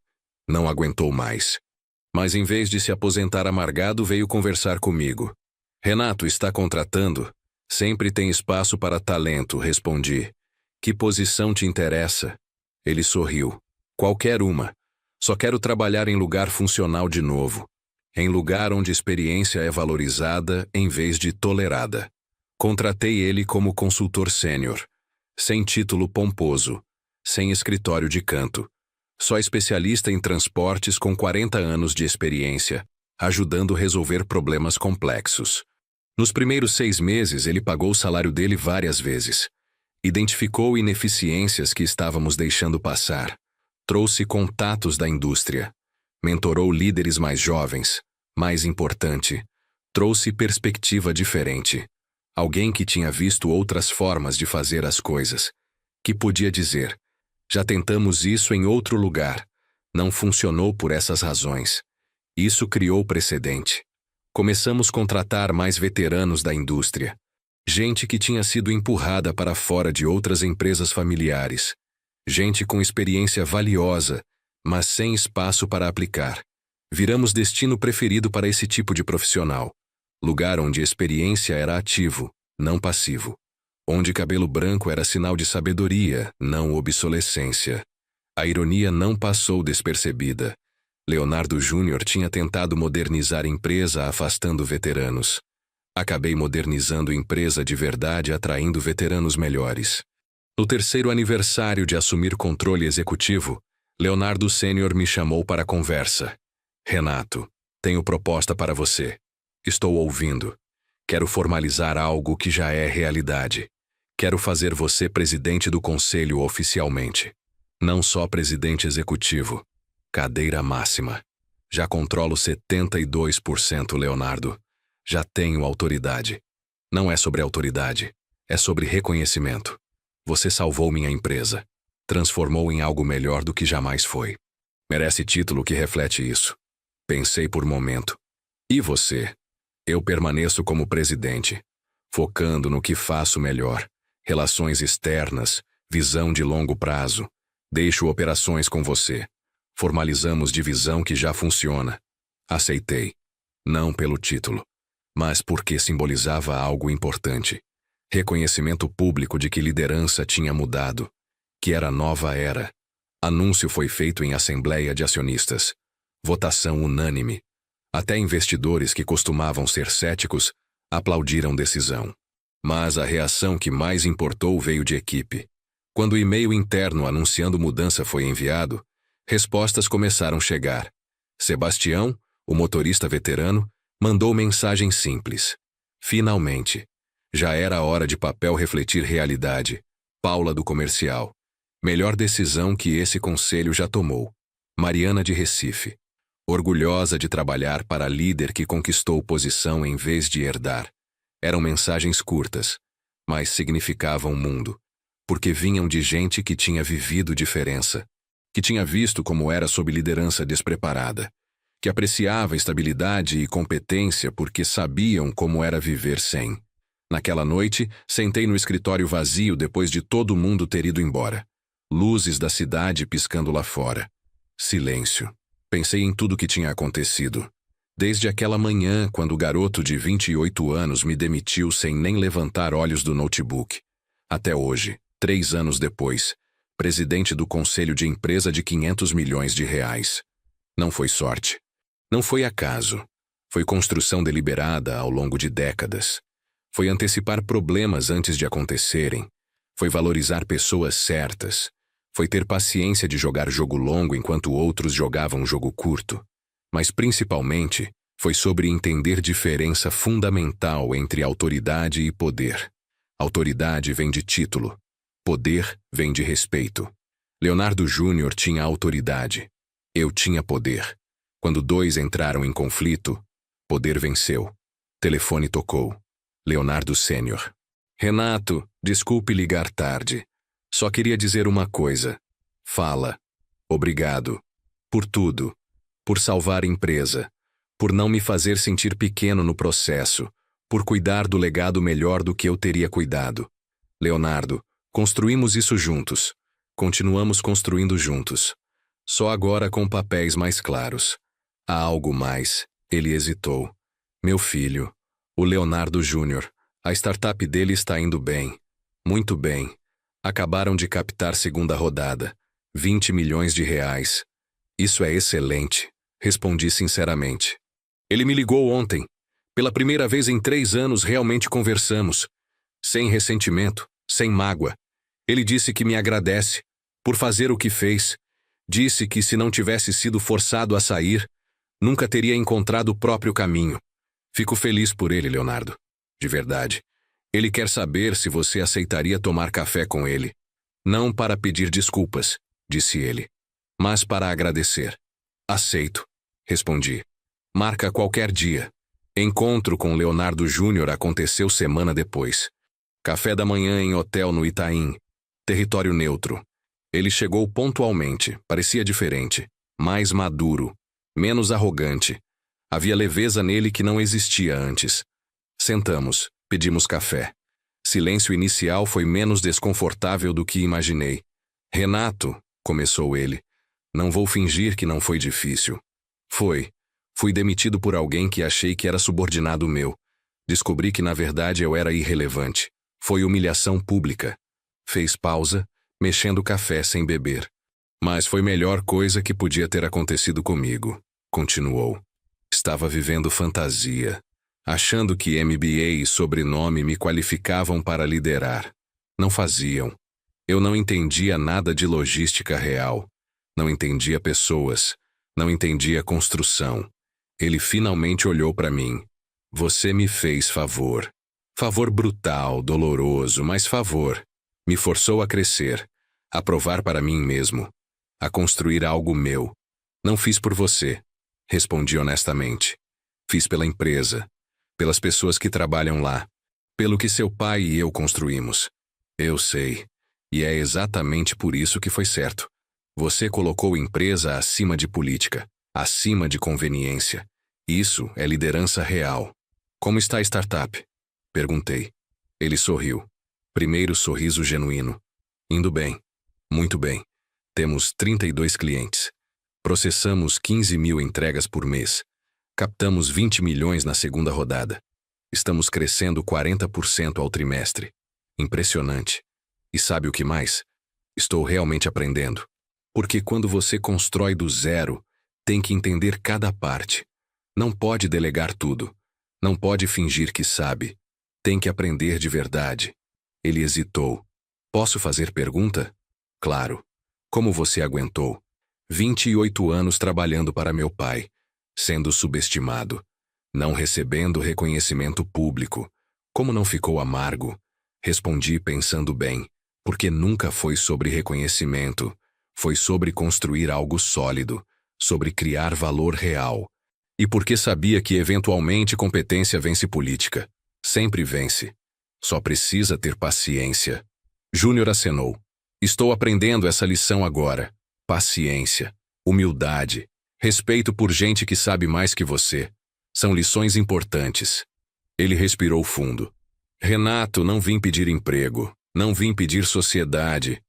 Não aguentou mais. Mas em vez de se aposentar amargado, veio conversar comigo. Renato, está contratando? Sempre tem espaço para talento, respondi. Que posição te interessa? Ele sorriu. Qualquer uma. Só quero trabalhar em lugar funcional de novo. Em lugar onde experiência é valorizada em vez de tolerada. Contratei ele como consultor sênior. Sem título pomposo. Sem escritório de canto. Só especialista em transportes com 40 anos de experiência, ajudando a resolver problemas complexos. Nos primeiros 6 meses, ele pagou o salário dele várias vezes. Identificou ineficiências que estávamos deixando passar. Trouxe contatos da indústria. Mentorou líderes mais jovens. Mais importante, trouxe perspectiva diferente. Alguém que tinha visto outras formas de fazer as coisas. Que podia dizer: já tentamos isso em outro lugar. Não funcionou por essas razões. Isso criou precedente. Começamos a contratar mais veteranos da indústria. Gente que tinha sido empurrada para fora de outras empresas familiares. Gente com experiência valiosa, mas sem espaço para aplicar. Viramos destino preferido para esse tipo de profissional. Lugar onde experiência era ativo, não passivo. Onde cabelo branco era sinal de sabedoria, não obsolescência. A ironia não passou despercebida. Leonardo Júnior tinha tentado modernizar a empresa afastando veteranos. Acabei modernizando a empresa de verdade, atraindo veteranos melhores. No 3º aniversário de assumir controle executivo, Leonardo Sênior me chamou para a conversa. Renato, tenho proposta para você. Estou ouvindo. Quero formalizar algo que já é realidade. Quero fazer você presidente do conselho oficialmente. Não só presidente executivo. Cadeira máxima. Já controlo 72%, Leonardo. Já tenho autoridade. Não é sobre autoridade. É sobre reconhecimento. Você salvou minha empresa. Transformou em algo melhor do que jamais foi. Merece título que reflete isso. Pensei por momento. E você? Eu permaneço como presidente, focando no que faço melhor. Relações externas, visão de longo prazo. Deixo operações com você. Formalizamos divisão que já funciona. Aceitei. Não pelo título, mas porque simbolizava algo importante. Reconhecimento público de que liderança tinha mudado, que era nova era. Anúncio foi feito em assembleia de acionistas. Votação unânime. Até investidores que costumavam ser céticos aplaudiram decisão. Mas a reação que mais importou veio de equipe. Quando o e-mail interno anunciando mudança foi enviado, respostas começaram a chegar. Sebastião, o motorista veterano, mandou mensagem simples. Finalmente. Já era a hora de papel refletir realidade. Paula do comercial. Melhor decisão que esse conselho já tomou. Mariana de Recife. Orgulhosa de trabalhar para a líder que conquistou posição em vez de herdar. Eram mensagens curtas, mas significavam mundo, porque vinham de gente que tinha vivido diferença, que tinha visto como era sob liderança despreparada, que apreciava estabilidade e competência porque sabiam como era viver sem. Naquela noite, sentei no escritório vazio depois de todo mundo ter ido embora. Luzes da cidade piscando lá fora. Silêncio. Pensei em tudo que tinha acontecido. Desde aquela manhã, quando o garoto de 28 anos me demitiu sem nem levantar olhos do notebook. Até hoje, 3 anos depois, presidente do conselho de empresa de 500 milhões de reais. Não foi sorte. Não foi acaso. Foi construção deliberada ao longo de décadas. Foi antecipar problemas antes de acontecerem. Foi valorizar pessoas certas. Foi ter paciência de jogar jogo longo enquanto outros jogavam jogo curto. Mas principalmente, foi sobre entender diferença fundamental entre autoridade e poder. Autoridade vem de título. Poder vem de respeito. Leonardo Júnior tinha autoridade. Eu tinha poder. Quando dois entraram em conflito, poder venceu. Telefone tocou. Leonardo Sênior. Renato, desculpe ligar tarde. Só queria dizer uma coisa. Fala. Obrigado. Por tudo. Por salvar a empresa. Por não me fazer sentir pequeno no processo. Por cuidar do legado melhor do que eu teria cuidado. Leonardo, construímos isso juntos. Continuamos construindo juntos. Só agora com papéis mais claros. Há algo mais. Ele hesitou. Meu filho, o Leonardo Júnior. A startup dele está indo bem. Muito bem. Acabaram de captar segunda rodada. 20 milhões de reais. Isso é excelente, respondi sinceramente. Ele me ligou ontem. Pela primeira vez em 3 anos realmente conversamos. Sem ressentimento, sem mágoa. Ele disse que me agradece por fazer o que fez. Disse que se não tivesse sido forçado a sair, nunca teria encontrado o próprio caminho. Fico feliz por ele, Leonardo. De verdade. Ele quer saber se você aceitaria tomar café com ele. Não para pedir desculpas, disse ele, mas para agradecer. Aceito, respondi. Marca qualquer dia. Encontro com Leonardo Júnior aconteceu semana depois. Café da manhã em hotel no Itaim. Território neutro. Ele chegou pontualmente, parecia diferente, mais maduro, menos arrogante. Havia leveza nele que não existia antes. Sentamos, pedimos café. Silêncio inicial foi menos desconfortável do que imaginei. Renato, começou ele, não vou fingir que não foi difícil. Foi. Fui demitido por alguém que achei que era subordinado meu. Descobri que na verdade eu era irrelevante. Foi humilhação pública. Fez pausa, mexendo café sem beber. Mas foi a melhor coisa que podia ter acontecido comigo, continuou. Estava vivendo fantasia, achando que MBA e sobrenome me qualificavam para liderar. Não faziam. Eu não entendia nada de logística real. Não entendia pessoas. Não entendia construção. Ele finalmente olhou para mim. Você me fez favor. Favor brutal, doloroso, mas favor. Me forçou a crescer, a provar para mim mesmo, a construir algo meu. Não fiz por você, respondi honestamente. Fiz pela empresa, pelas pessoas que trabalham lá, pelo que seu pai e eu construímos. Eu sei, e é exatamente por isso que foi certo. Você colocou empresa acima de política, acima de conveniência. Isso é liderança real. Como está a startup? Perguntei. Ele sorriu. Primeiro sorriso genuíno. Indo bem. Muito bem. Temos 32 clientes. Processamos 15 mil entregas por mês. Captamos 20 milhões na segunda rodada. Estamos crescendo 40% ao trimestre. Impressionante. E sabe o que mais? Estou realmente aprendendo. Porque quando você constrói do zero, tem que entender cada parte. Não pode delegar tudo. Não pode fingir que sabe. Tem que aprender de verdade. Ele hesitou. Posso fazer pergunta? Claro. Como você aguentou? 28 anos trabalhando para meu pai, sendo subestimado, não recebendo reconhecimento público, Como não ficou amargo? Respondi pensando bem, porque nunca foi sobre reconhecimento, foi sobre construir algo sólido, sobre criar valor real. E porque sabia que eventualmente competência vence política. Sempre vence. Só precisa ter paciência. Júnior acenou. Estou aprendendo essa lição agora. Paciência, humildade, respeito por gente que sabe mais que você. São lições importantes. Ele respirou fundo. Renato, não vim pedir emprego, não vim pedir sociedade.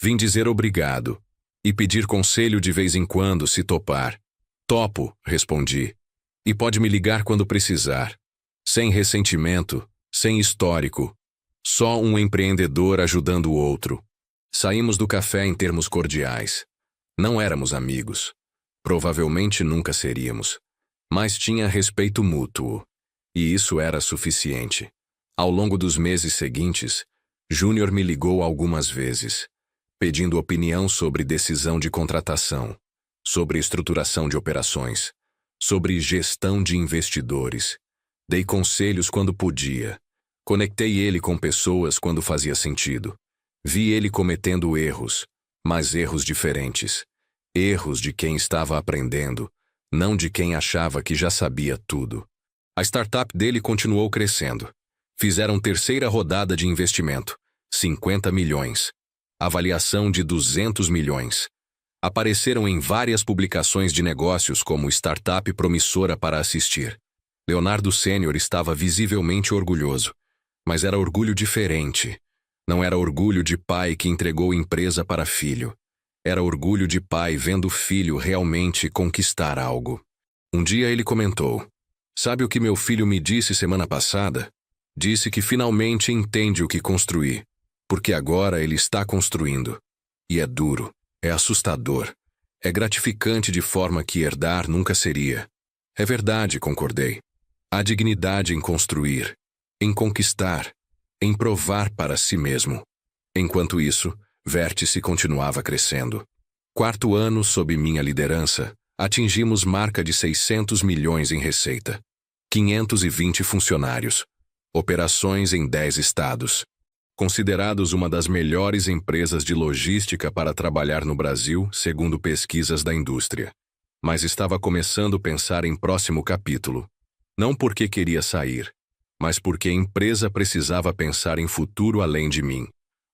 Vim dizer obrigado. E pedir conselho de vez em quando, se topar. Topo, respondi. E pode me ligar quando precisar. Sem ressentimento, sem histórico. Só um empreendedor ajudando o outro. Saímos do café em termos cordiais. Não éramos amigos. Provavelmente nunca seríamos. Mas tinha respeito mútuo. E isso era suficiente. Ao longo dos meses seguintes, Júnior me ligou algumas vezes, pedindo opinião sobre decisão de contratação, sobre estruturação de operações, sobre gestão de investidores. Dei conselhos quando podia. Conectei ele com pessoas quando fazia sentido. Vi ele cometendo erros, mas erros diferentes. Erros de quem estava aprendendo, não de quem achava que já sabia tudo. A startup dele continuou crescendo. Fizeram terceira rodada de investimento, 50 milhões. Avaliação de 200 milhões. Apareceram em várias publicações de negócios como startup promissora para assistir. Leonardo Sênior estava visivelmente orgulhoso. Mas era orgulho diferente. Não era orgulho de pai que entregou empresa para filho. Era orgulho de pai vendo o filho realmente conquistar algo. Um dia ele comentou: "Sabe o que meu filho me disse semana passada? Disse que finalmente entende o que construí, porque agora ele está construindo. E é duro, é assustador, é gratificante de forma que herdar nunca seria." É verdade, concordei. Há dignidade em construir, em conquistar, em provar para si mesmo. Enquanto isso, Vértice continuava crescendo. 4º ano sob minha liderança, atingimos marca de 600 milhões em receita. 520 funcionários. Operações em 10 estados. Considerados uma das melhores empresas de logística para trabalhar no Brasil, segundo pesquisas da indústria. Mas estava começando a pensar em próximo capítulo. Não porque queria sair, mas porque a empresa precisava pensar em futuro além de mim.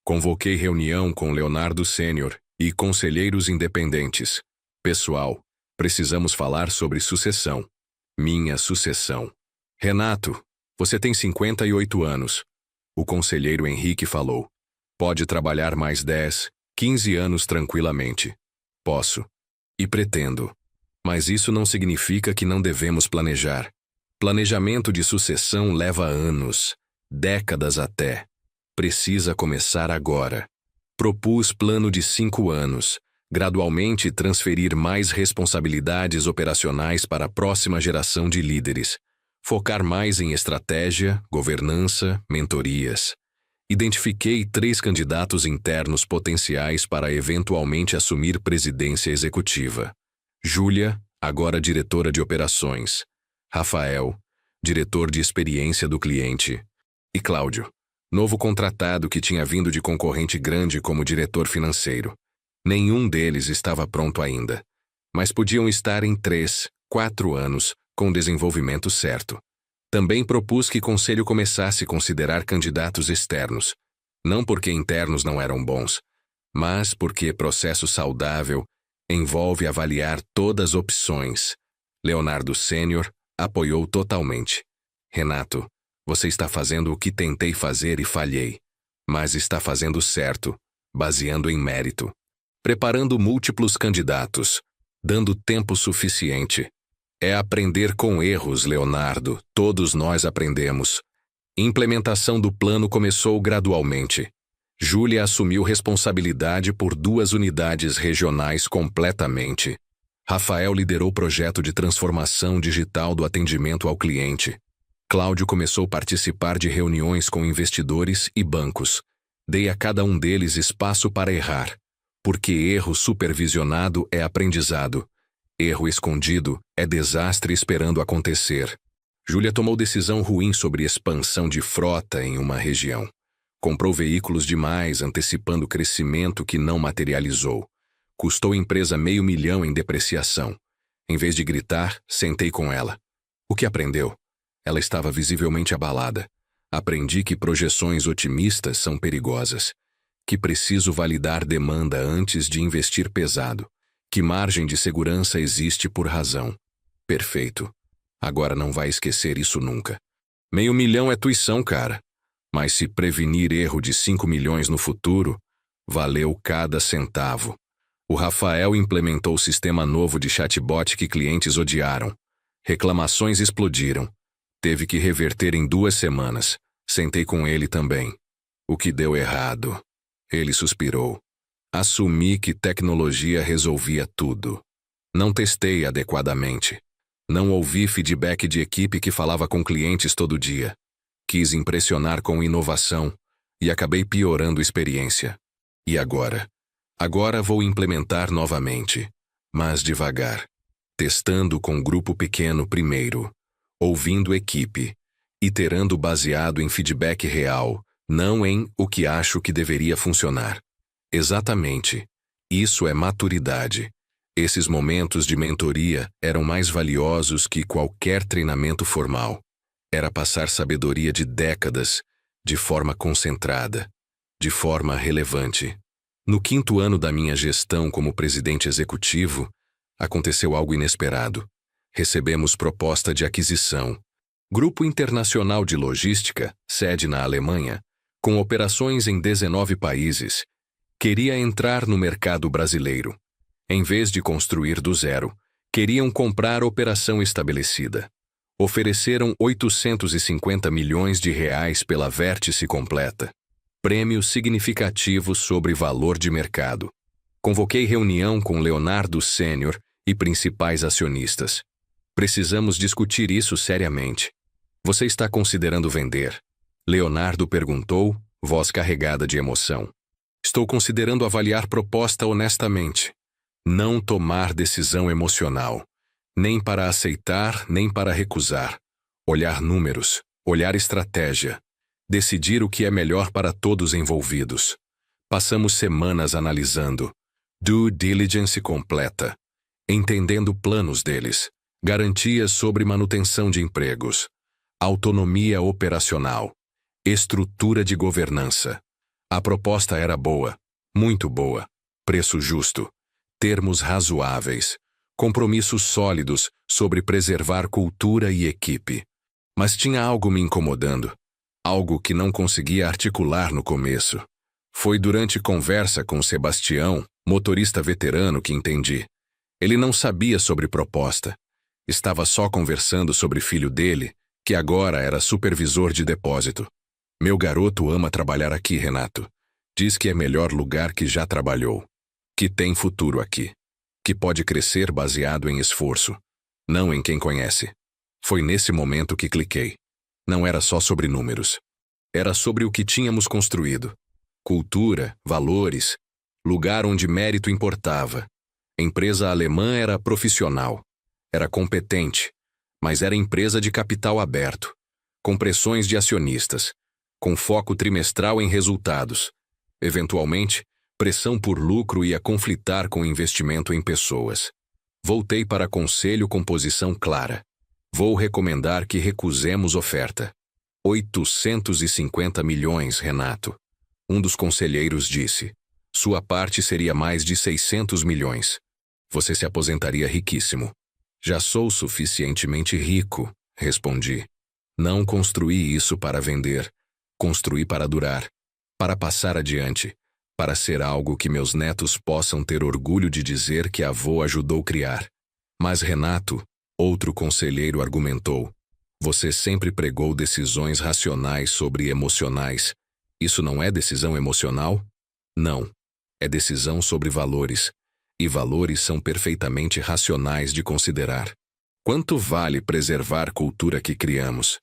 Convoquei reunião com Leonardo Sênior e conselheiros independentes. Pessoal, precisamos falar sobre sucessão. Minha sucessão. Renato, você tem 58 anos. O conselheiro Henrique falou. Pode trabalhar mais 10, 15 anos tranquilamente. Posso. E pretendo. Mas isso não significa que não devemos planejar. Planejamento de sucessão leva anos, décadas até. Precisa começar agora. Propus plano de 5 anos, gradualmente transferir mais responsabilidades operacionais para a próxima geração de líderes. Focar mais em estratégia, governança, mentorias. Identifiquei 3 candidatos internos potenciais para eventualmente assumir presidência executiva. Júlia, agora diretora de operações. Rafael, diretor de experiência do cliente. E Cláudio, novo contratado que tinha vindo de concorrente grande como diretor financeiro. Nenhum deles estava pronto ainda. Mas podiam estar em 3, 4 anos, com desenvolvimento certo. Também propus que o conselho começasse a considerar candidatos externos. Não porque internos não eram bons, mas porque processo saudável envolve avaliar todas as opções. Leonardo Sênior apoiou totalmente. Renato, você está fazendo o que tentei fazer e falhei, mas está fazendo certo, baseando em mérito. Preparando múltiplos candidatos, dando tempo suficiente. É aprender com erros, Leonardo, todos nós aprendemos. Implementação do plano começou gradualmente. Júlia assumiu responsabilidade por 2 unidades regionais completamente. Rafael liderou o projeto de transformação digital do atendimento ao cliente. Cláudio começou a participar de reuniões com investidores e bancos. Dei a cada um deles espaço para errar, porque erro supervisionado é aprendizado. Erro escondido é desastre esperando acontecer. Júlia tomou decisão ruim sobre expansão de frota em uma região. Comprou veículos demais, antecipando crescimento que não materializou. Custou a empresa R$500 mil em depreciação. Em vez de gritar, sentei com ela. O que aprendeu? Ela estava visivelmente abalada. Aprendi que projeções otimistas são perigosas. Que preciso validar demanda antes de investir pesado. Que margem de segurança existe por razão. Perfeito. Agora não vai esquecer isso nunca. R$500 mil é tuição, cara. Mas se prevenir erro de 5 milhões no futuro, valeu cada centavo. O Rafael implementou o sistema novo de chatbot que clientes odiaram. Reclamações explodiram. Teve que reverter em 2 semanas. Sentei com ele também. O que deu errado? Ele suspirou. Assumi que tecnologia resolvia tudo. Não testei adequadamente. Não ouvi feedback de equipe que falava com clientes todo dia. Quis impressionar com inovação e acabei piorando a experiência. E agora? Agora vou implementar novamente, mas devagar. Testando com grupo pequeno primeiro, ouvindo equipe, iterando baseado em feedback real, não em o que acho que deveria funcionar. Exatamente. Isso é maturidade. Esses momentos de mentoria eram mais valiosos que qualquer treinamento formal. Era passar sabedoria de décadas, de forma concentrada, de forma relevante. No 5º ano da minha gestão como presidente executivo, aconteceu algo inesperado. Recebemos proposta de aquisição. Grupo Internacional de Logística, sede na Alemanha, com operações em 19 países, queria entrar no mercado brasileiro. Em vez de construir do zero, queriam comprar operação estabelecida. Ofereceram R$850 milhões pela vértice completa. Prêmio significativo sobre valor de mercado. Convoquei reunião com Leonardo Sênior e principais acionistas. Precisamos discutir isso seriamente. Você está considerando vender? Leonardo perguntou, voz carregada de emoção. Estou considerando avaliar proposta honestamente. Não tomar decisão emocional. Nem para aceitar, nem para recusar. Olhar números, olhar estratégia. Decidir o que é melhor para todos envolvidos. Passamos semanas analisando. Due diligence completa. Entendendo planos deles. Garantias sobre manutenção de empregos. Autonomia operacional. Estrutura de governança. A proposta era boa. Muito boa. Preço justo. Termos razoáveis. Compromissos sólidos sobre preservar cultura e equipe. Mas tinha algo me incomodando. Algo que não conseguia articular no começo. Foi durante conversa com Sebastião, motorista veterano, que entendi. Ele não sabia sobre proposta. Estava só conversando sobre filho dele, que agora era supervisor de depósito. Meu garoto ama trabalhar aqui, Renato. Diz que é melhor lugar que já trabalhou. Que tem futuro aqui. Que pode crescer baseado em esforço. Não em quem conhece. Foi nesse momento que cliquei. Não era só sobre números. Era sobre o que tínhamos construído. Cultura, valores, lugar onde mérito importava. A empresa alemã era profissional. Era competente, mas era empresa de capital aberto, com pressões de acionistas, com foco trimestral em resultados. Eventualmente, pressão por lucro ia conflitar com investimento em pessoas. Voltei para conselho com posição clara. Vou recomendar que recusemos oferta. 850 milhões, Renato. Um dos conselheiros disse. Sua parte seria mais de 600 milhões. Você se aposentaria riquíssimo. Já sou suficientemente rico, respondi. Não construí isso para vender. Construí para durar. Para passar adiante. Para ser algo que meus netos possam ter orgulho de dizer que avô ajudou a criar. Mas Renato, outro conselheiro argumentou, você sempre pregou decisões racionais sobre emocionais. Isso não é decisão emocional? Não. É decisão sobre valores. E valores são perfeitamente racionais de considerar. Quanto vale preservar a cultura que criamos?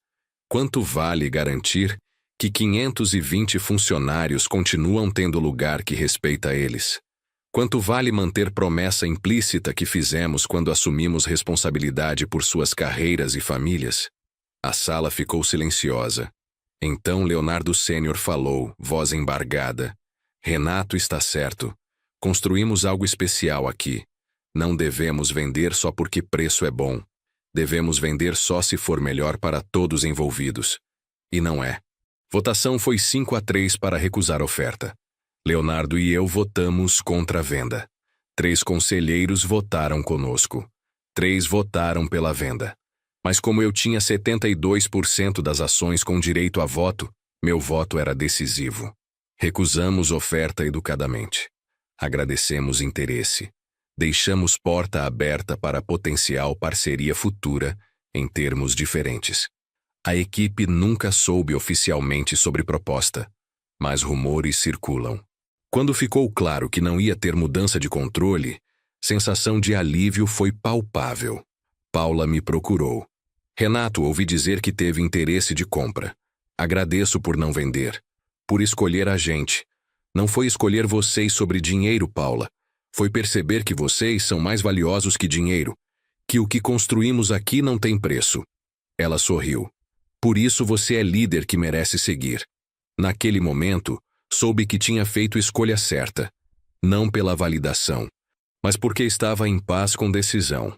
Quanto vale garantir que 520 funcionários continuam tendo lugar que respeita eles? Quanto vale manter promessa implícita que fizemos quando assumimos responsabilidade por suas carreiras e famílias? A sala ficou silenciosa. Então Leonardo Sênior falou, voz embargada. Renato está certo. Construímos algo especial aqui. Não devemos vender só porque preço é bom. Devemos vender só se for melhor para todos envolvidos. E não é. Votação foi 5-3 para recusar a oferta. Leonardo e eu votamos contra a venda. 3 conselheiros votaram conosco. 3 votaram pela venda. Mas como eu tinha 72% das ações com direito a voto, meu voto era decisivo. Recusamos oferta educadamente. Agradecemos interesse. Deixamos porta aberta para potencial parceria futura em termos diferentes. A equipe nunca soube oficialmente sobre proposta, mas rumores circulam. Quando ficou claro que não ia ter mudança de controle, sensação de alívio foi palpável. Paula me procurou. Renato, ouvi dizer que teve interesse de compra. Agradeço por não vender. Por escolher a gente. Não foi escolher vocês sobre dinheiro, Paula. Foi perceber que vocês são mais valiosos que dinheiro. Que o que construímos aqui não tem preço. Ela sorriu. Por isso você é líder que merece seguir. Naquele momento, soube que tinha feito escolha certa. Não pela validação, mas porque estava em paz com decisão.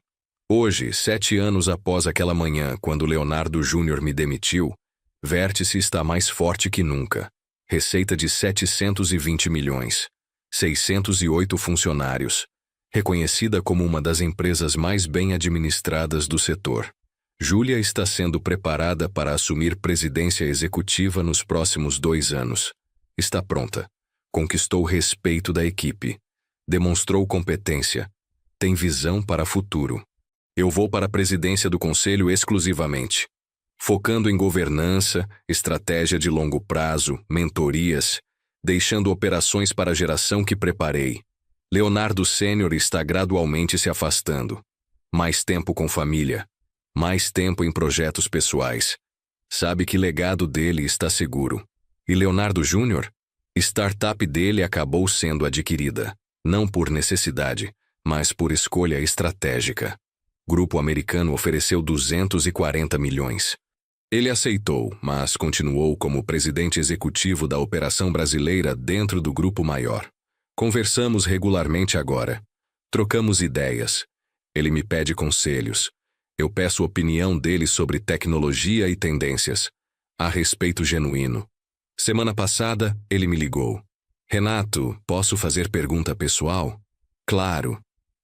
Hoje, 7 anos após aquela manhã, quando Leonardo Júnior me demitiu, Vértice está mais forte que nunca. Receita de 720 milhões. 608 funcionários. Reconhecida como uma das empresas mais bem administradas do setor. Júlia está sendo preparada para assumir presidência executiva nos próximos 2 anos. Está pronta. Conquistou o respeito da equipe. Demonstrou competência. Tem visão para o futuro. Eu vou para a presidência do conselho exclusivamente. Focando em governança, estratégia de longo prazo, mentorias, deixando operações para a geração que preparei. Leonardo Sênior está gradualmente se afastando. Mais tempo com família. Mais tempo em projetos pessoais. Sabe que legado dele está seguro. E Leonardo Júnior? Startup dele acabou sendo adquirida. Não por necessidade, mas por escolha estratégica. Grupo americano ofereceu 240 milhões. Ele aceitou, mas continuou como presidente executivo da operação brasileira dentro do grupo maior. Conversamos regularmente agora. Trocamos ideias. Ele me pede conselhos. Eu peço opinião dele sobre tecnologia e tendências. Há respeito genuíno. Semana passada, ele me ligou. Renato, posso fazer pergunta pessoal? Claro.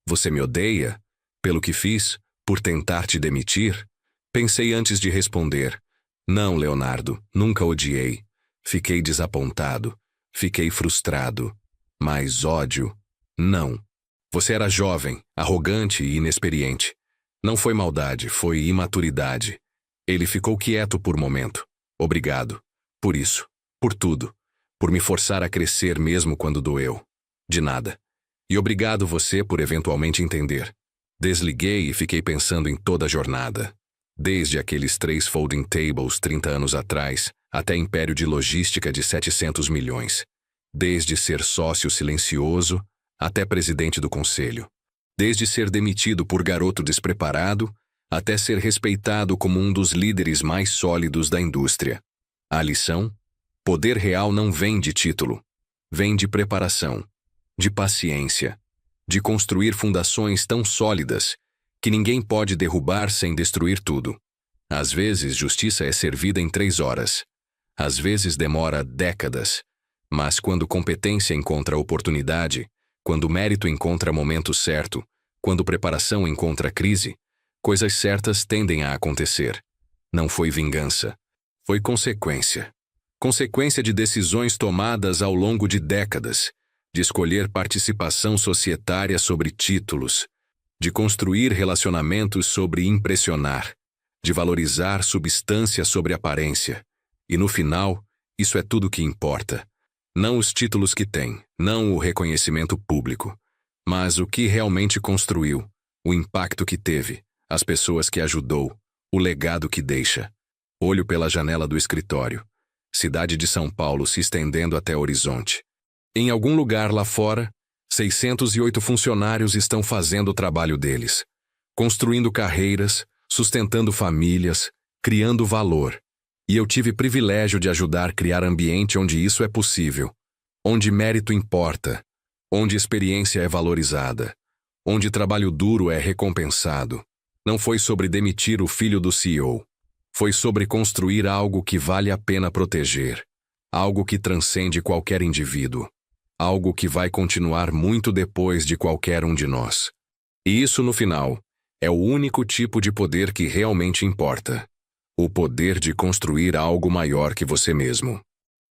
Você me odeia? Pelo que fiz? Por tentar te demitir? Pensei antes de responder. Não, Leonardo, nunca odiei. Fiquei desapontado. Fiquei frustrado. Mas ódio? Não. Você era jovem, arrogante e inexperiente. Não foi maldade, foi imaturidade. Ele ficou quieto por momento. Obrigado. Por isso. Por tudo. Por me forçar a crescer mesmo quando doeu. De nada. E obrigado você por eventualmente entender. Desliguei e fiquei pensando em toda a jornada. Desde aqueles 3 folding tables 30 anos atrás, até império de logística de 700 milhões. Desde ser sócio silencioso, até presidente do conselho. Desde ser demitido por garoto despreparado, até ser respeitado como um dos líderes mais sólidos da indústria. A lição? Poder real não vem de título. Vem de preparação, de paciência, de construir fundações tão sólidas que ninguém pode derrubar sem destruir tudo. Às vezes, justiça é servida em 3 horas. Às vezes demora décadas. Mas quando competência encontra oportunidade, quando mérito encontra momento certo, quando preparação encontra crise, coisas certas tendem a acontecer. Não foi vingança. Foi consequência. Consequência de decisões tomadas ao longo de décadas, de escolher participação societária sobre títulos, de construir relacionamentos sobre impressionar, de valorizar substância sobre aparência. E no final, isso é tudo que importa. Não os títulos que tem, não o reconhecimento público, mas o que realmente construiu, o impacto que teve, as pessoas que ajudou, o legado que deixa. Olho pela janela do escritório. Cidade de São Paulo se estendendo até o horizonte. Em algum lugar lá fora, 608 funcionários estão fazendo o trabalho deles, construindo carreiras, sustentando famílias, criando valor. E eu tive privilégio de ajudar a criar ambiente onde isso é possível, onde mérito importa, onde experiência é valorizada, onde trabalho duro é recompensado. Não foi sobre demitir o filho do CEO. Foi sobre construir algo que vale a pena proteger, algo que transcende qualquer indivíduo, algo que vai continuar muito depois de qualquer um de nós. E isso, no final, é o único tipo de poder que realmente importa. O poder de construir algo maior que você mesmo.